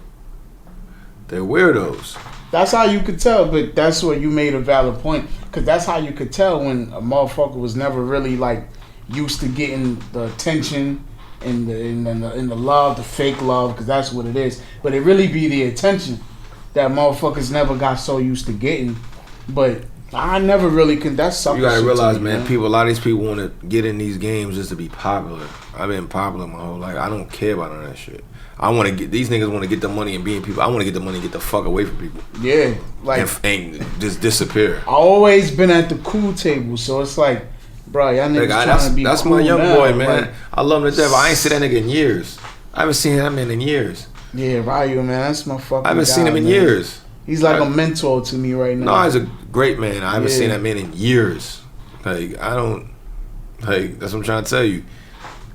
weirdos. That's how you could tell. But that's where you made a valid point, because that's how you could tell when a motherfucker was never really like used to getting the attention and the love, the fake love, because that's what it is. But it really be the attention that motherfuckers never got so used to getting. But I never really could. That's something. You gotta realize, man. A lot of these people want to get in these games just to be popular. I've been popular my whole life. I don't care about none of that shit. I want to get these niggas want to get the money and being people. I want to get the money and get the fuck away from people. Yeah, like and just disappear. I always been at the cool table, so it's like, bro, y'all niggas trying to be that's cool my young now. boy, man. Like, I love him to death. I ain't seen that nigga in years. I haven't seen that man in years. Yeah, Ryu, man, that's my fucking. I haven't seen him in man. years. He's like a mentor to me right now. No, he's a great man. I haven't seen that man in years. Like, I don't. Like, that's what I'm trying to tell you.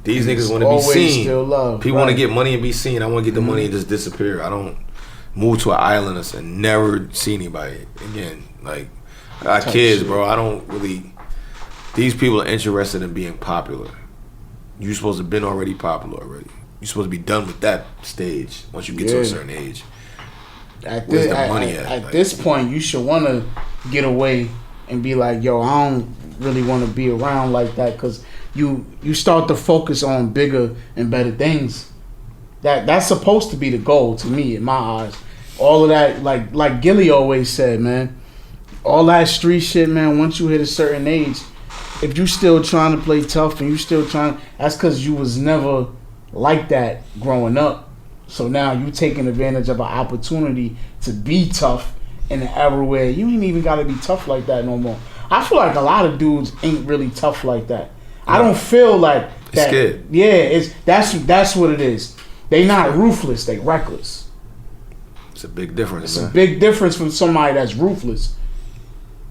These niggas want to be seen. Still love, people want to get money and be seen. I want to get the money and just disappear. I don't move to an island and never see anybody again. Like, I got kids, bro. I don't really. These people are interested in being popular. You're supposed to have been already popular already. You're supposed to be done with that stage once you get to a certain age. At Like, this point, you should want to get away and be like, yo, I don't really want to be around like that, because you start to focus on bigger and better things. That's supposed to be the goal to me, in my eyes. All of that, like Gilly always said, man, all that street shit, man, once you hit a certain age, if you still trying to play tough and you still trying, that's because you was never like that growing up. So now you taking advantage of an opportunity to be tough in an era where you ain't even got to be tough like that no more. I feel like a lot of dudes ain't really tough like that. I don't feel like that. Scared. Yeah, that's what it is. They not ruthless. They reckless. It's a big difference. It's a big difference from somebody that's ruthless.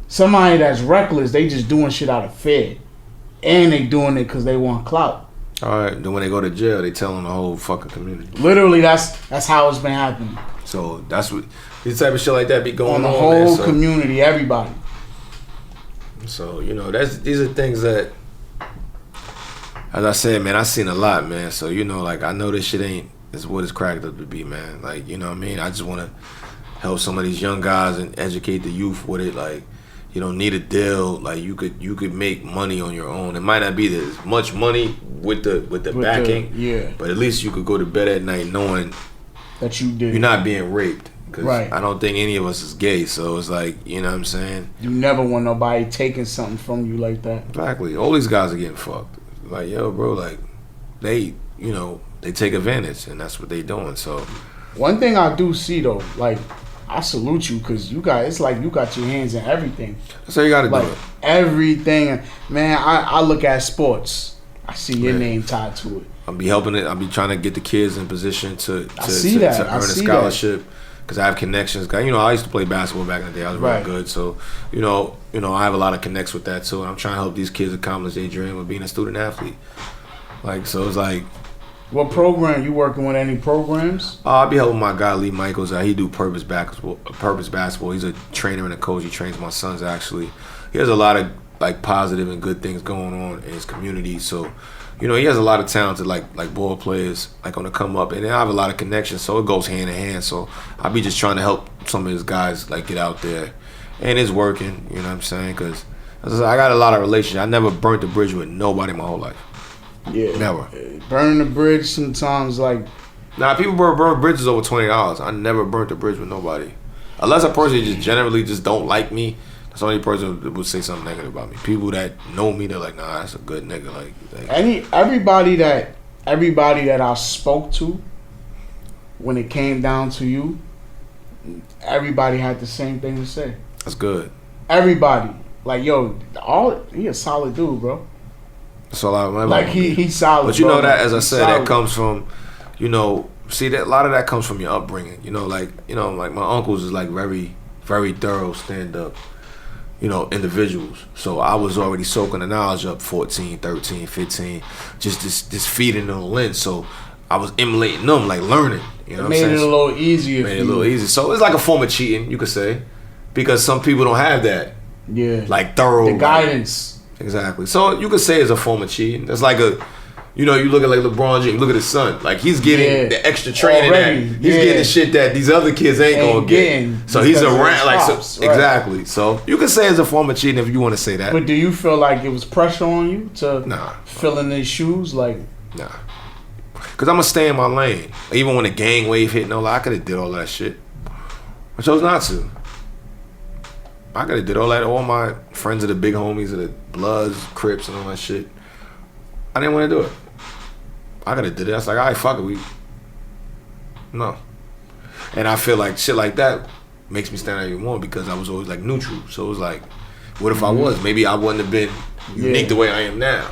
Somebody that's reckless, they just doing shit out of fear, and they doing it because they want clout. All right, then when they go to jail, they telling the whole fucking community. Literally, that's how it's been happening. So that's what this type of shit like that be going on. The whole community, everybody. So these are things that, as I said, man, I seen a lot, man. So like I know this shit ain't is what it's cracked up to be, man. Like what I mean, I just want to help some of these young guys and educate the youth with it. Like, you don't need a deal. Like you could make money on your own. It might not be as much money with the backing, but at least you could go to bed at night knowing that you're not being raped. Cause right. I don't think any of us is gay, so it's like, you know what I'm saying? You never want nobody taking something from you like that. Exactly. All these guys are getting fucked. Like, yo, bro, like they take advantage, and that's what they doing. So one thing I do see though, like, I salute you, because it's like you got your hands in everything. That's how you gotta do it. Everything. Man, I look at sports. I see your name tied to it. I'll be helping it. I'll be trying to get the kids in position to earn a scholarship. Because I have connections. I used to play basketball back in the day. I was really good. So, I have a lot of connects with that too. And I'm trying to help these kids accomplish their dream of being a student athlete. Like, so it's like. What program? You working with any programs? I'll be helping my guy Lee Michaels. He do purpose basketball. He's a trainer and a coach. He trains my sons actually. He has a lot of like positive and good things going on in his community. So, he has a lot of talented like ball players like on the come up, and I have a lot of connections. So it goes hand in hand. So I'll be just trying to help some of his guys like get out there, and it's working. You know what I'm saying? Because I got a lot of relationships. I never burnt the bridge with nobody my whole life. Yeah, never. Burning the bridge sometimes, like. Nah, people burn bridges over $20. I never burnt the bridge with nobody, unless a person just generally just don't like me. That's the only person that would say something negative about me. People that know me, they're like, nah, that's a good nigga. Like everybody that I spoke to, when it came down to you, everybody had the same thing to say. That's good. Everybody, like, yo, he a solid dude, bro. That's all I remember. Like he's solid. But that, as I said, that comes from, see that a lot of that comes from your upbringing. Like my uncles is like very, very thorough stand up, individuals. So I was already soaking the knowledge up 14, 13, 15, just feeding on the lens. So I was emulating them, like learning. You know what I'm made saying? it a little easier. Made it a little easier. So it's like a form of cheating, you could say, because some people don't have that. Yeah. Like thorough the guidance. Exactly. So you could say it's a form of cheating. It's like a, you know, you look at like LeBron James, look at his son. Like he's getting the extra training already. that he's getting the shit that these other kids ain't gonna get. So he's around like props, right. Exactly. So you can say it's a form of cheating if you want to say that. But do you feel like it was pressure on you to Nah. fill in his shoes? Like nah. Cause I'm gonna stay in my lane. Even when the gang wave hit, no, I could have did all that shit. I chose not to. I could have did all that. All my friends are the big homies, are the Bloods, Crips, and all that shit. I didn't want to do it. I could have did it. I was like, all right, fuck it. No. And I feel like shit like that makes me stand out even more because I was always like neutral. So it was like, what if I was? Maybe I wouldn't have been unique the way I am now.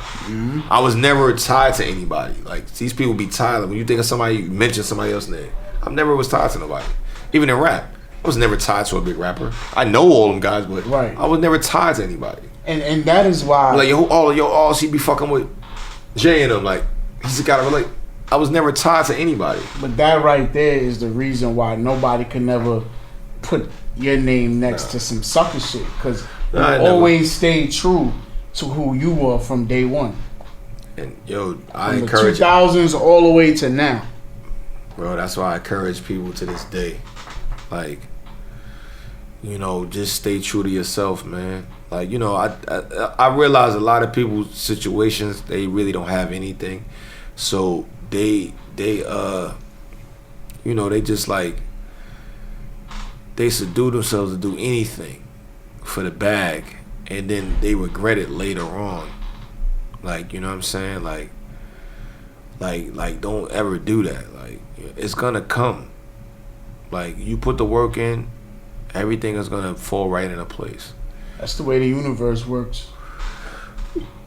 I was never tied to anybody. Like these people be tied. Like, when you think of somebody, you mention somebody else's name. I never was tied to nobody. Even in rap, I was never tied to a big rapper. I know all them guys, but I was never tied to anybody. And that is why like all she be fucking with Jay and them. Like he's gotta relate. I was never tied to anybody. But that right there is the reason why nobody could never put your name next to some sucker shit because you always stayed true to who you were from day one. And yo, I from encourage the 2000s all the way to now. Bro, that's why I encourage people to this day. Like, you know, just stay true to yourself, man. Like, you know, I realize a lot of people's situations, they really don't have anything. So they you know, they just like, they subdue themselves to do anything for the bag, and then they regret it later on. Like, you know what I'm saying? Like don't ever do that. Like, it's gonna come. Like, you put the work in, everything is gonna fall right into place. That's the way the universe works.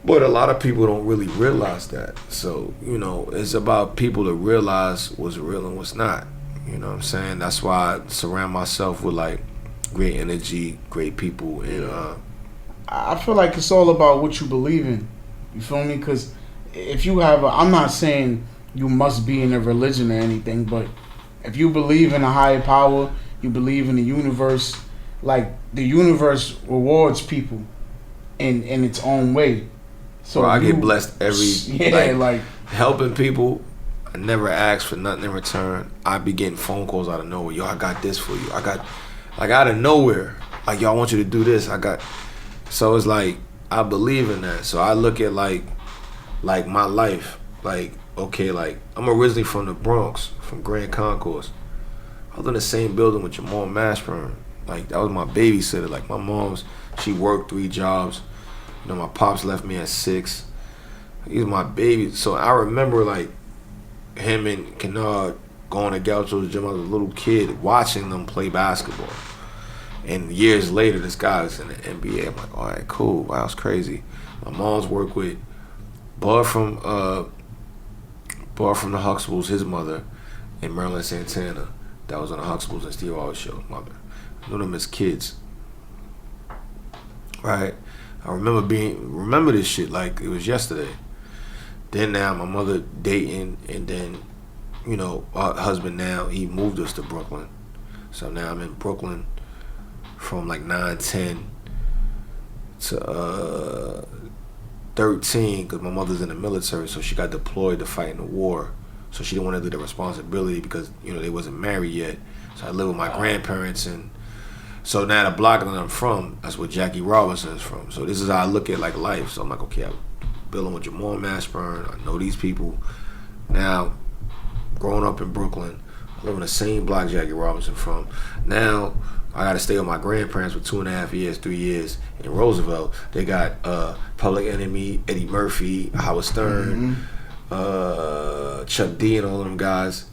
But a lot of people don't really realize that. So, you know, it's about people to realize what's real and what's not. You know what I'm saying? That's why I surround myself with like great energy, great people, and I feel like it's all about what you believe in. You feel me? Because if you have I'm not saying you must be in a religion or anything, but if you believe in a higher power, you believe in the universe, like the universe rewards people in its own way. So I get blessed every like helping people. I never ask for nothing in return. I be getting phone calls out of nowhere. Yo, I got this for you. I got like out of nowhere. Like, yo, I want you to do this. So it's like I believe in that. So I look at like my life. Like, okay, like I'm originally from the Bronx, from Grand Concourse. I was in the same building with Jamal Mashburn. Like, that was my babysitter. Like, my mom's, she worked 3 jobs. You know, my pops left me at 6. He was my baby. So I remember like him and Kennard going to Gaucho's gym. I was a little kid watching them play basketball. And years later, this guy was in the NBA. I'm like, all right, cool. Wow, it's crazy. My mom's worked with Bud from the Huxtables, his mother, and Marilyn Santana. That was on the Huxtables and Steve Harvey's show, mother. I knew them as kids. Right? I remember this shit like it was yesterday. Then now my mother dating, and then, you know, our husband now, he moved us to Brooklyn. So now I'm in Brooklyn from like 9, 10 to 13, because my mother's in the military, so she got deployed to fight in the war. So she didn't want to do the responsibility because, you know, they wasn't married yet. So I live with my grandparents, and so now the block that I'm from, that's where Jackie Robinson is from. So this is how I look at like life. So I'm like, okay, I'm building with Jamal Mashburn. I know these people. Now, growing up in Brooklyn, I live in the same block Jackie Robinson from. Now, I got to stay with my grandparents for 2.5 years, 3 years in Roosevelt. They got Public Enemy, Eddie Murphy, Howard Stern, Chuck D, and all of them guys.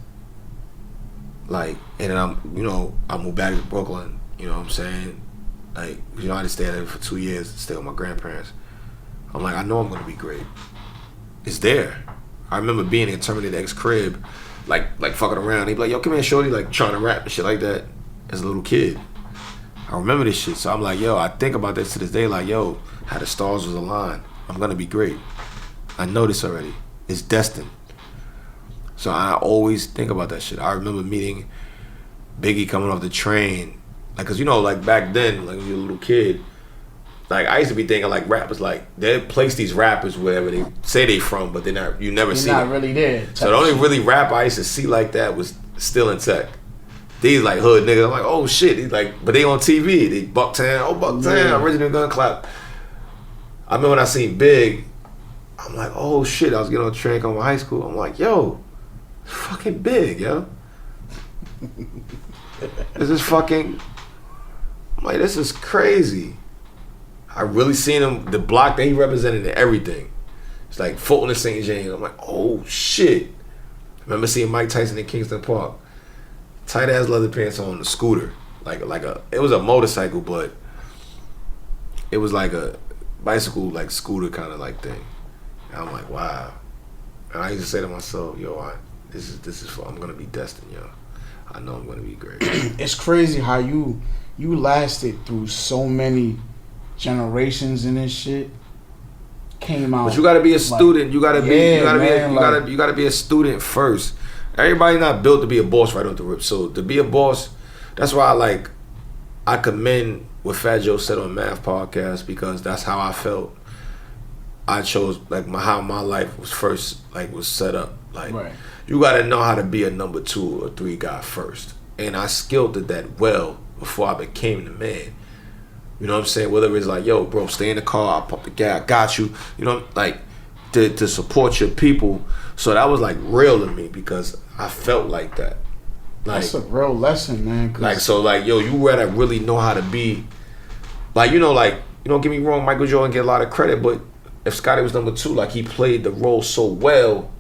Like, and then I moved back to Brooklyn. You know what I'm saying? Like, you know, I just stayed there for 2 years to stay with my grandparents. I'm like, I know I'm gonna be great. It's there. I remember being in Terminator X crib, like fucking around. He'd be like, yo, come here, shorty, like trying to rap and shit like that as a little kid. I remember this shit. So I'm like, yo, I think about this to this day, like, yo, how the stars was aligned. I'm gonna be great. I know this already. It's destined. So I always think about that shit. I remember meeting Biggie coming off the train, like, cause you know, like back then, like when you were a little kid, like I used to be thinking like rappers, like they place these rappers wherever they say they from, but they're not. You never see them. Not really there. So the only really rap I used to see like that was Still in Tech. These like hood niggas. I'm like, oh shit. He's like, but they on TV. They Bucktown, Original Gun Clap. I remember when I seen Big, I'm like, oh shit. I was getting on the train coming to high school. I'm like, yo, it's fucking Big, yo. This is fucking. I'm like, this is crazy. I really seen him, the block that he represented and everything. It's like Fulton and St. James. I'm like, oh shit. I remember seeing Mike Tyson in Kingston Park. Tight ass leather pants on the scooter. It was a motorcycle, but it was like a bicycle, like scooter kind of like thing. And I'm like, wow. And I used to say to myself, yo, this is I'm gonna be destined, yo. I know I'm gonna be great. It's crazy how you lasted through so many generations in this shit. Came out. But you gotta be a student. You gotta be a student first. Everybody not built to be a boss right off the rip. So to be a boss, that's why I commend what Fat Joe said on Math Podcast, because that's how I felt. I chose how my life was first was set up. Right. You gotta know how to be a number 2 or 3 guy first. And I skilled at that well before I became the man. You know what I'm saying? Whether it's like, yo, bro, stay in the car, I'll pump the gas, I got you. You know, to support your people. So that was real to me because I felt like that. That's a real lesson, man. Yo, you gotta really know how to be. Don't get me wrong, Michael Jordan get a lot of credit, but if Scottie was number 2, he played the role so well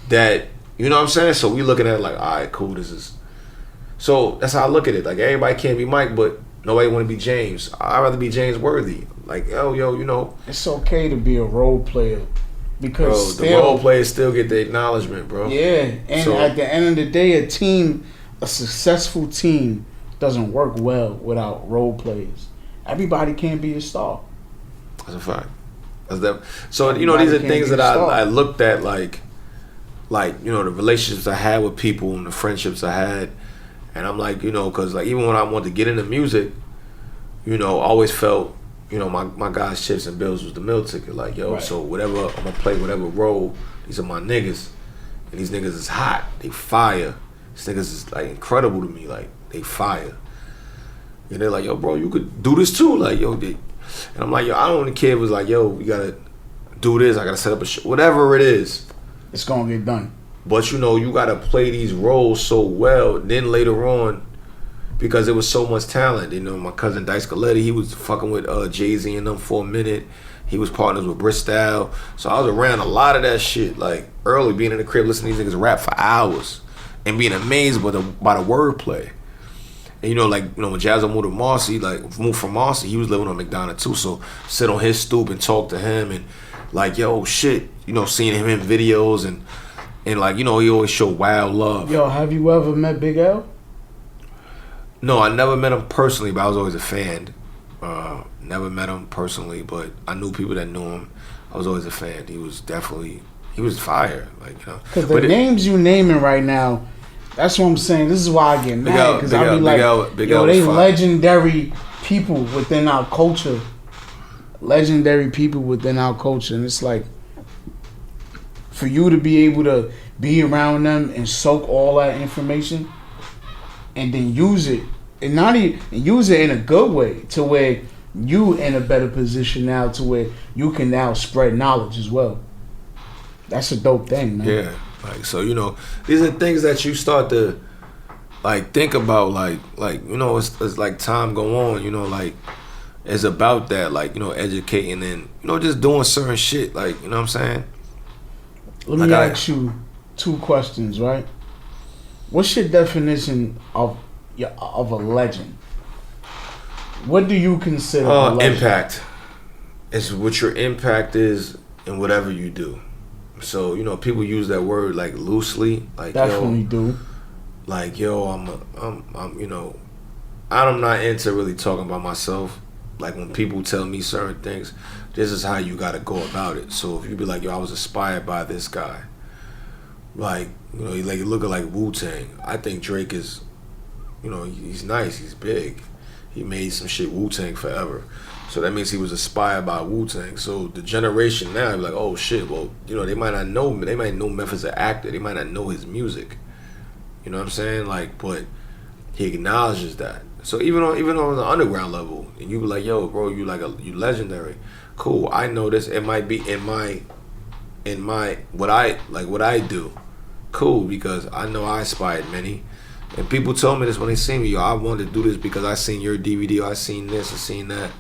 that, you know what I'm saying? So we looking at it all right, cool, this is. So that's how I look at it. Everybody can't be Mike, but nobody want to be James. I'd rather be James Worthy. You know. It's okay to be a role player. Because the role players still get the acknowledgement, bro. Yeah, and at the end of the day, a successful team doesn't work well without role players. Everybody can't be a star. That's a fact. So, these are things that I looked at, the relationships I had with people and the friendships I had. And I'm because even when I wanted to get into music, I always felt, my guys' chips and bills was the meal ticket. Right. So whatever, I'm gonna play whatever role. These are my niggas. And these niggas is hot. They fire. These niggas is incredible to me. They fire. And they're like, yo, bro, you could do this too. And I'm like, yo, I don't want a kid was yo, we gotta do this. I gotta set up a show. Whatever it is. It's gonna get done. But you gotta play these roles so well. Then later on, because there was so much talent. My cousin Dice Coletti, he was fucking with Jay-Z and them for a minute. He was partners with Bristol. So I was around a lot of that shit. Early, being in the crib, listening to these niggas rap for hours. And being amazed by the wordplay. And when Jazzo moved to Marcy, moved from Marcy, he was living on McDonough too. So sit on his stoop and talk to him and yo, shit. Seeing him in videos and he always show wild love. Yo, have you ever met Big L? No, I never met him personally, but I was always a fan. Never met him personally, but I knew people that knew him. I was always a fan. He was fire. Because the names you naming right now, that's what I'm saying. This is why I get mad. Because I be they legendary people within our culture. Legendary people within our culture. And it's for you to be able to be around them and soak all that information and then use it, and not even use it in a good way, to where you in a better position now, to where you can now spread knowledge as well. That's a dope thing, man. Yeah, these are things that you start to think about, it's time go on, it's about that, educating and just doing certain shit, you know what I'm saying. Let me ask you 2 questions, right? What's your definition of a legend? What do you consider a legend? Impact. It's what your impact is in whatever you do. So, people use that word loosely. Definitely do. I'm not into really talking about myself. When people tell me certain things, this is how you gotta go about it. So if you be I was inspired by this guy, like, you know, he like looking like Wu-Tang. I think Drake is, you know, he's nice, he's big. He made some shit Wu-Tang forever. So that means he was inspired by Wu-Tang. So the generation now, like, oh shit, well, you know, they might know Memphis as an actor. They might not know his music. You know what I'm saying? Like, but he acknowledges that. So even on the underground level, and you be like, yo, bro, you legendary. Cool. I know this. It might be in my what I do. Cool, because I know I inspired many. And people told me this when they seen me, yo, I wanted to do this because I seen your DVD, or I seen this, I seen that.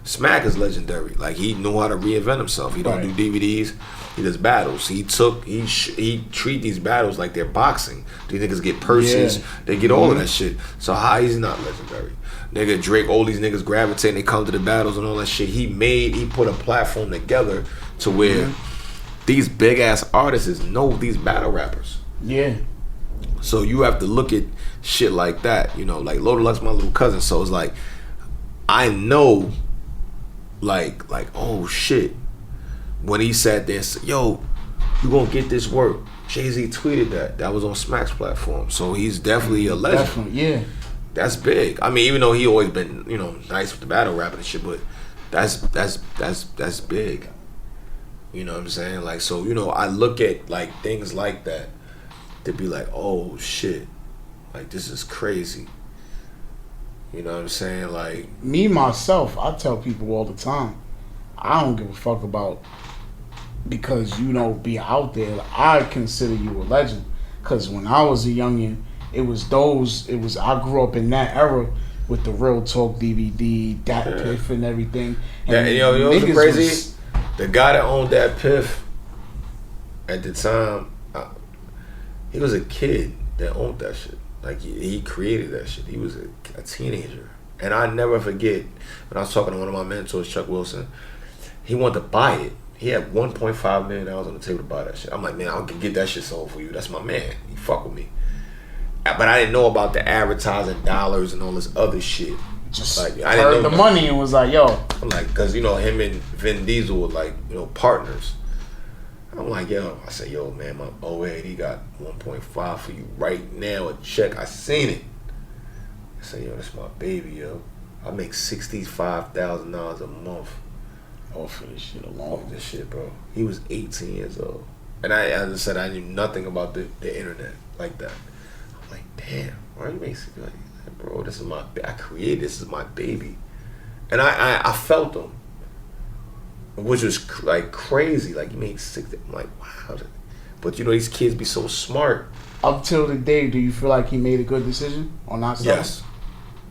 Smack is legendary. Like, he knew how to reinvent himself. He don't do DVDs. He does battles. He treat these battles like they're boxing. These niggas get purses. Yeah. They get all of that shit. So how he's not legendary? Nigga, Drake, all these niggas gravitate and they come to the battles and all that shit. He put a platform together to where these big ass artists know these battle rappers. Yeah. So you have to look at shit like that. You know, like Loda Luck's my little cousin. So it's like, I know, like, oh shit. When he sat there and said, yo, you gonna get this work. Jay-Z tweeted that. That was on Smack's platform. So he's definitely a legend. Definitely, yeah. That's big. I mean, even though he always been, you know, nice with the battle rapping and shit, but that's big. You know what I'm saying? Like, so, you know, I look at like things like that to be like, oh shit. Like, this is crazy. You know what I'm saying? Like, me myself, I tell people all the time, I don't give a fuck about because you know be out there. I consider you a legend because when I was a youngin, I grew up in that era with the Real Talk DVD, Dat Piff and everything. And you know what's crazy? The guy that owned Dat Piff at the time, he was a kid that owned that shit. Like, he created that shit. He was a teenager. And I never forget when I was talking to one of my mentors, Chuck Wilson, he wanted to buy it. He had $1.5 million on the table to buy that shit. I'm like, man, I can get that shit sold for you. That's my man. He fuck with me. But I didn't know about the advertising dollars and all this other shit. Just like, I didn't know the money and was like, yo. I'm like, because, you know, him and Vin Diesel were like, you know, partners. I'm like, yo. I said, yo, man, my O-head, he got 1.5 for you right now, a check. I seen it. I said, yo, that's my baby, yo. I make $65,000 a month. Oh, for this shit alone. Off this shit, bro. He was 18 years old. And as I said, I knew nothing about the internet like that. I'm like, damn, why you make like, bro, this is I created this is my baby. And I felt him. Which was like crazy. Like, he made 60. I'm like, wow. But you know, these kids be so smart. Up till the day, do you feel like he made a good decision or not? Yes.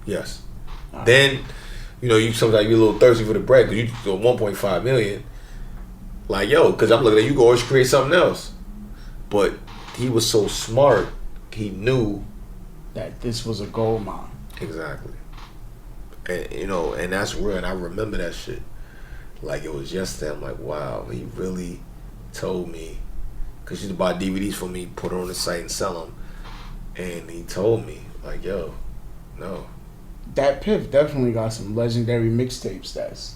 Right. Then, you know, you sometimes be a little thirsty for the bread because you go 1.5 million. Like, yo, because I'm looking at you, go always create something else. But he was so smart, he knew that this was a gold mine. Exactly. And, you know, and that's real. And I remember that shit. Like, it was yesterday. I'm like, wow, he really told me. Because he used to buy DVDs for me, put it on the site and sell them. And he told me, like, yo, no. Dat Piff definitely got some legendary mixtape stats.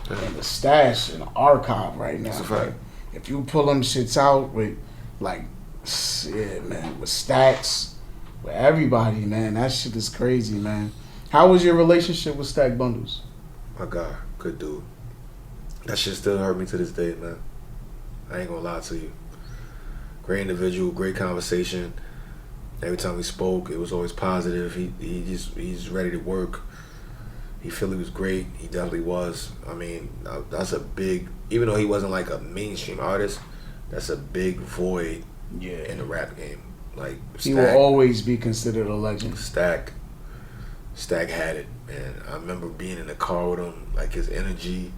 Yeah. And the stash in the archive right now. Like, if you pull them shits out with, like, yeah, man, with Stacks, with everybody, man, that shit is crazy, man. How was your relationship with Stack Bundles? My God, good dude. That shit still hurt me to this day, man. I ain't gonna lie to you. Great individual, great conversation. Every time we spoke, it was always positive. He's ready to work. He felt he was great. He definitely was. I mean, that's a big, even though he wasn't like a mainstream artist, that's a big void in the rap game. Like, he will always be considered a legend. Stack had it, man. I remember being in the car with him, like his energy.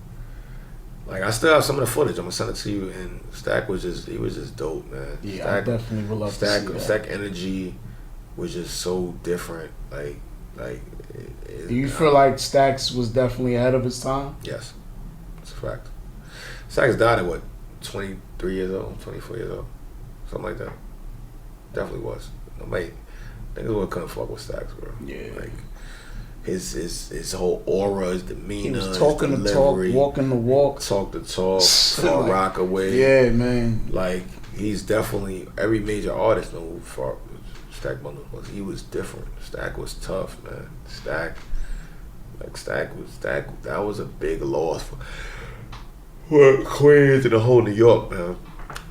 Like, I still have some of the footage. I'm gonna send it to you. And Stack was just dope, man. Yeah, Stack, I definitely would love to see that. Stack energy was just so different. Like. Do you feel like Stacks was definitely ahead of his time? Yes, it's a fact. Stacks died at what, 23 years old, 24 years old, something like that. Definitely was. Nobody, niggas couldn't fuck with Stacks, bro. Yeah. Like, his whole aura, his demeanor, he was talking his delivery, the talk, walking the walk, talk the talk, rock away. Yeah, man. Like, he's definitely every major artist know who Stack Bundles was. He was different. Stack was tough, man. Stack that was a big loss for Queens and the whole New York, man.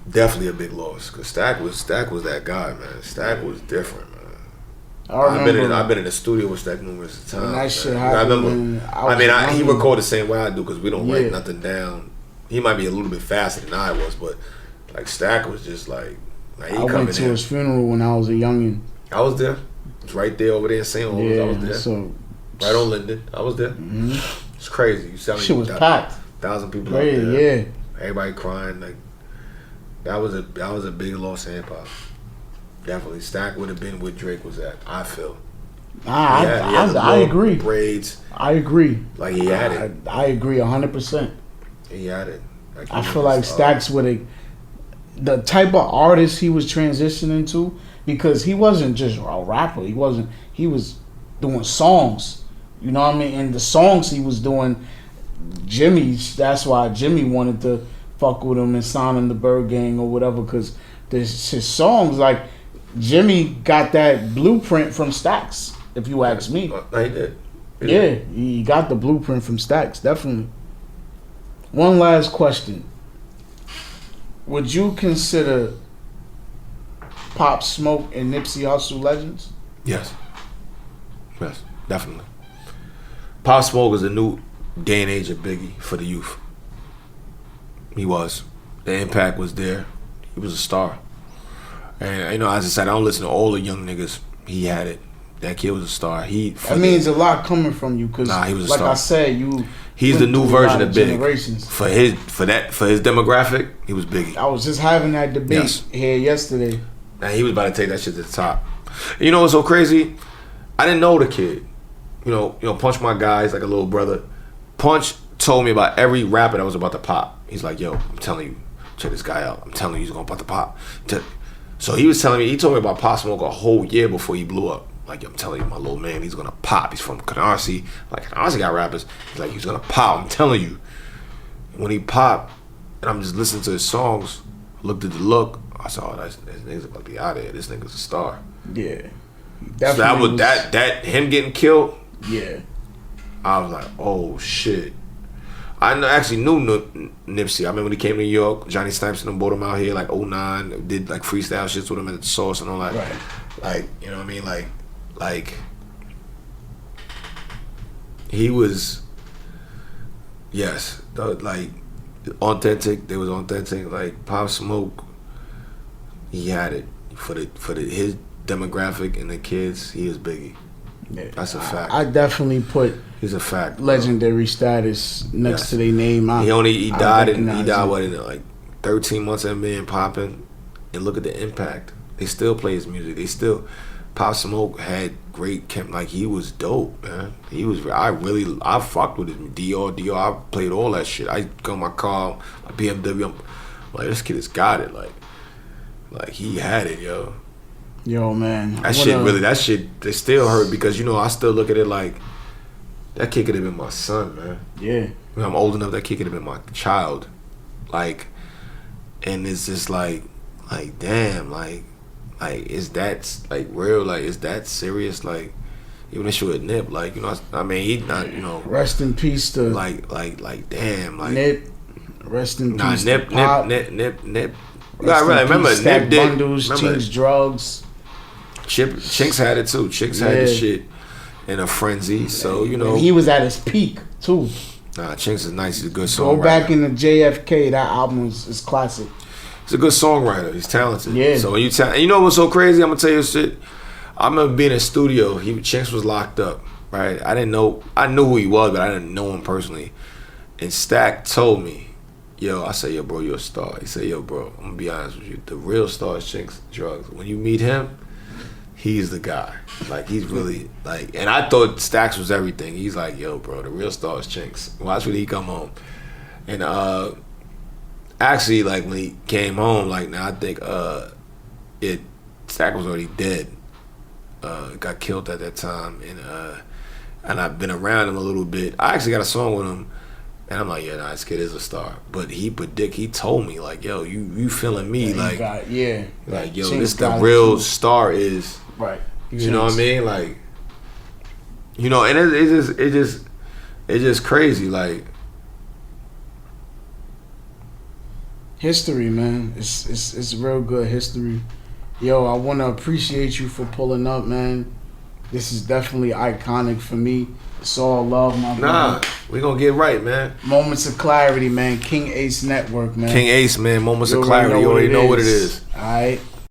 Definitely a big loss, cause Stack was that guy, man. Stack was different, man. I've been in the studio with Stack numerous times. When that shit happened, he recorded the same way I do, cause we don't write nothing down. He might be a little bit faster than I was, but like Stack was just like I went to his funeral when I was a youngin'. I was there. It was right there over there in St. Louis. I was there. So right on Linden. I was there. Mm-hmm. It's crazy. Shit was packed. 1,000 people out there. Yeah. Everybody crying. Like that was a big loss in hip hop. Definitely, Stack would have been where Drake was at. I feel. I agree. Braids. I agree. Like he had it. I agree 100%. He had it. Like, I feel like Stack's the type of artist he was transitioning to, because he wasn't just a rapper. He was doing songs. You know what I mean? And the songs he was doing, that's why Jimmy wanted to fuck with him and sign him the Bird Gang or whatever, because his songs, like, Jimmy got that blueprint from Stax, if you ask me. He did. Yeah, he got the blueprint from Stax, definitely. One last question. Would you consider Pop Smoke and Nipsey Hussle legends? Yes, definitely. Pop Smoke is a new day and age of Biggie for the youth. He was. The impact was there. He was a star. And, you know, as I said, I don't listen to all the young niggas. He had it. That kid was a star. That means a lot coming from you, because, he was a like star. I said, he's the new version of Big. Generations. For his demographic, he was Biggie. I was just having that debate here yesterday. And he was about to take that shit to the top. And you know what's so crazy? I didn't know the kid. You know, Punch, my guy, is like a little brother. Punch told me about every rapper that was about to pop. He's like, yo, I'm telling you, check this guy out. I'm telling you, he's about to pop. So he told me about Pop Smoke a whole year before he blew up. Like, I'm telling you, my little man, he's gonna pop. He's from Canarsie. Like, Canarsie got rappers. He's like, he's gonna pop. I'm telling you. When he popped, and I'm just listening to his songs, looked at the look, I saw, this nigga's about to be out of here. This nigga's a star. Yeah. So that him getting killed. Yeah. I was like, oh shit. I actually knew Nipsey. I remember when he came to New York, Johnny Snipes and them brought him out here like 09, did like freestyle shits with him at the Source and all that. Right. Like, you know what I mean? Like he was, yes, like authentic. They was authentic. Like Pop Smoke, he had it for his demographic and the kids. He is Biggie. Yeah, that's a fact. I definitely put. He's a fact. Legendary status next to their name. He died in like 13 months of being popping, and look at the impact. They still play his music. Pop Smoke had great like he was dope, man. I fucked with him. Dior, I played all that shit. I got my car, my BMW. I'm like, this kid has got it. Like he had it, yo. Yo, man. That shit they still hurt, because I still look at it like that kid could have been my son, man. Yeah. When I'm old enough, that kid could have been my child. Like, and it's just like damn, like is that like real? Like, is that serious? Like, even if you with Nip, like, I mean, he's not, Rest in peace to like damn, like Nip. Rest in peace. Nip. You gotta really remember, Nip did bundles, Chinks drugs. Chinks had it too. Chinks had this shit in a frenzy. So and he was at his peak too. Nah, Chinks is nice. He's a good songwriter. Go back in the JFK. That album is classic. He's a good songwriter. He's talented. Yeah. So when you know what's so crazy? I'm gonna tell you shit. I remember being in the studio. Chinks was locked up. Right. I knew who he was, but I didn't know him personally. And Stack told me, yo, I said, yo, bro, you're a star. He said, yo, bro, I'm gonna be honest with you. The real star is Chinks drugs. When you meet him, he's the guy. Like, he's really, like, and I thought Stax was everything. He's like, yo, bro, the real star is Chinks. Watch when he come home. And actually, like, when he came home, like, now I think Stack was already dead. Got killed at that time. And I've been around him a little bit. I actually got a song with him And I'm like, yeah, nah, this kid is a star. But he told me, like, yo, you feeling me, like, like, yo, Chinks this the got it real too. star is, Right. you know what I mean? Like, you know, and it's just crazy, like. History, man. It's real good history. Yo, I want to appreciate you for pulling up, man. This is definitely iconic for me. It's all love, my brother. We gonna get right, man. Moments of Clarity, man. King Ace Network, man. King Ace, man. Moments You of Clarity. You already know what it is. All right.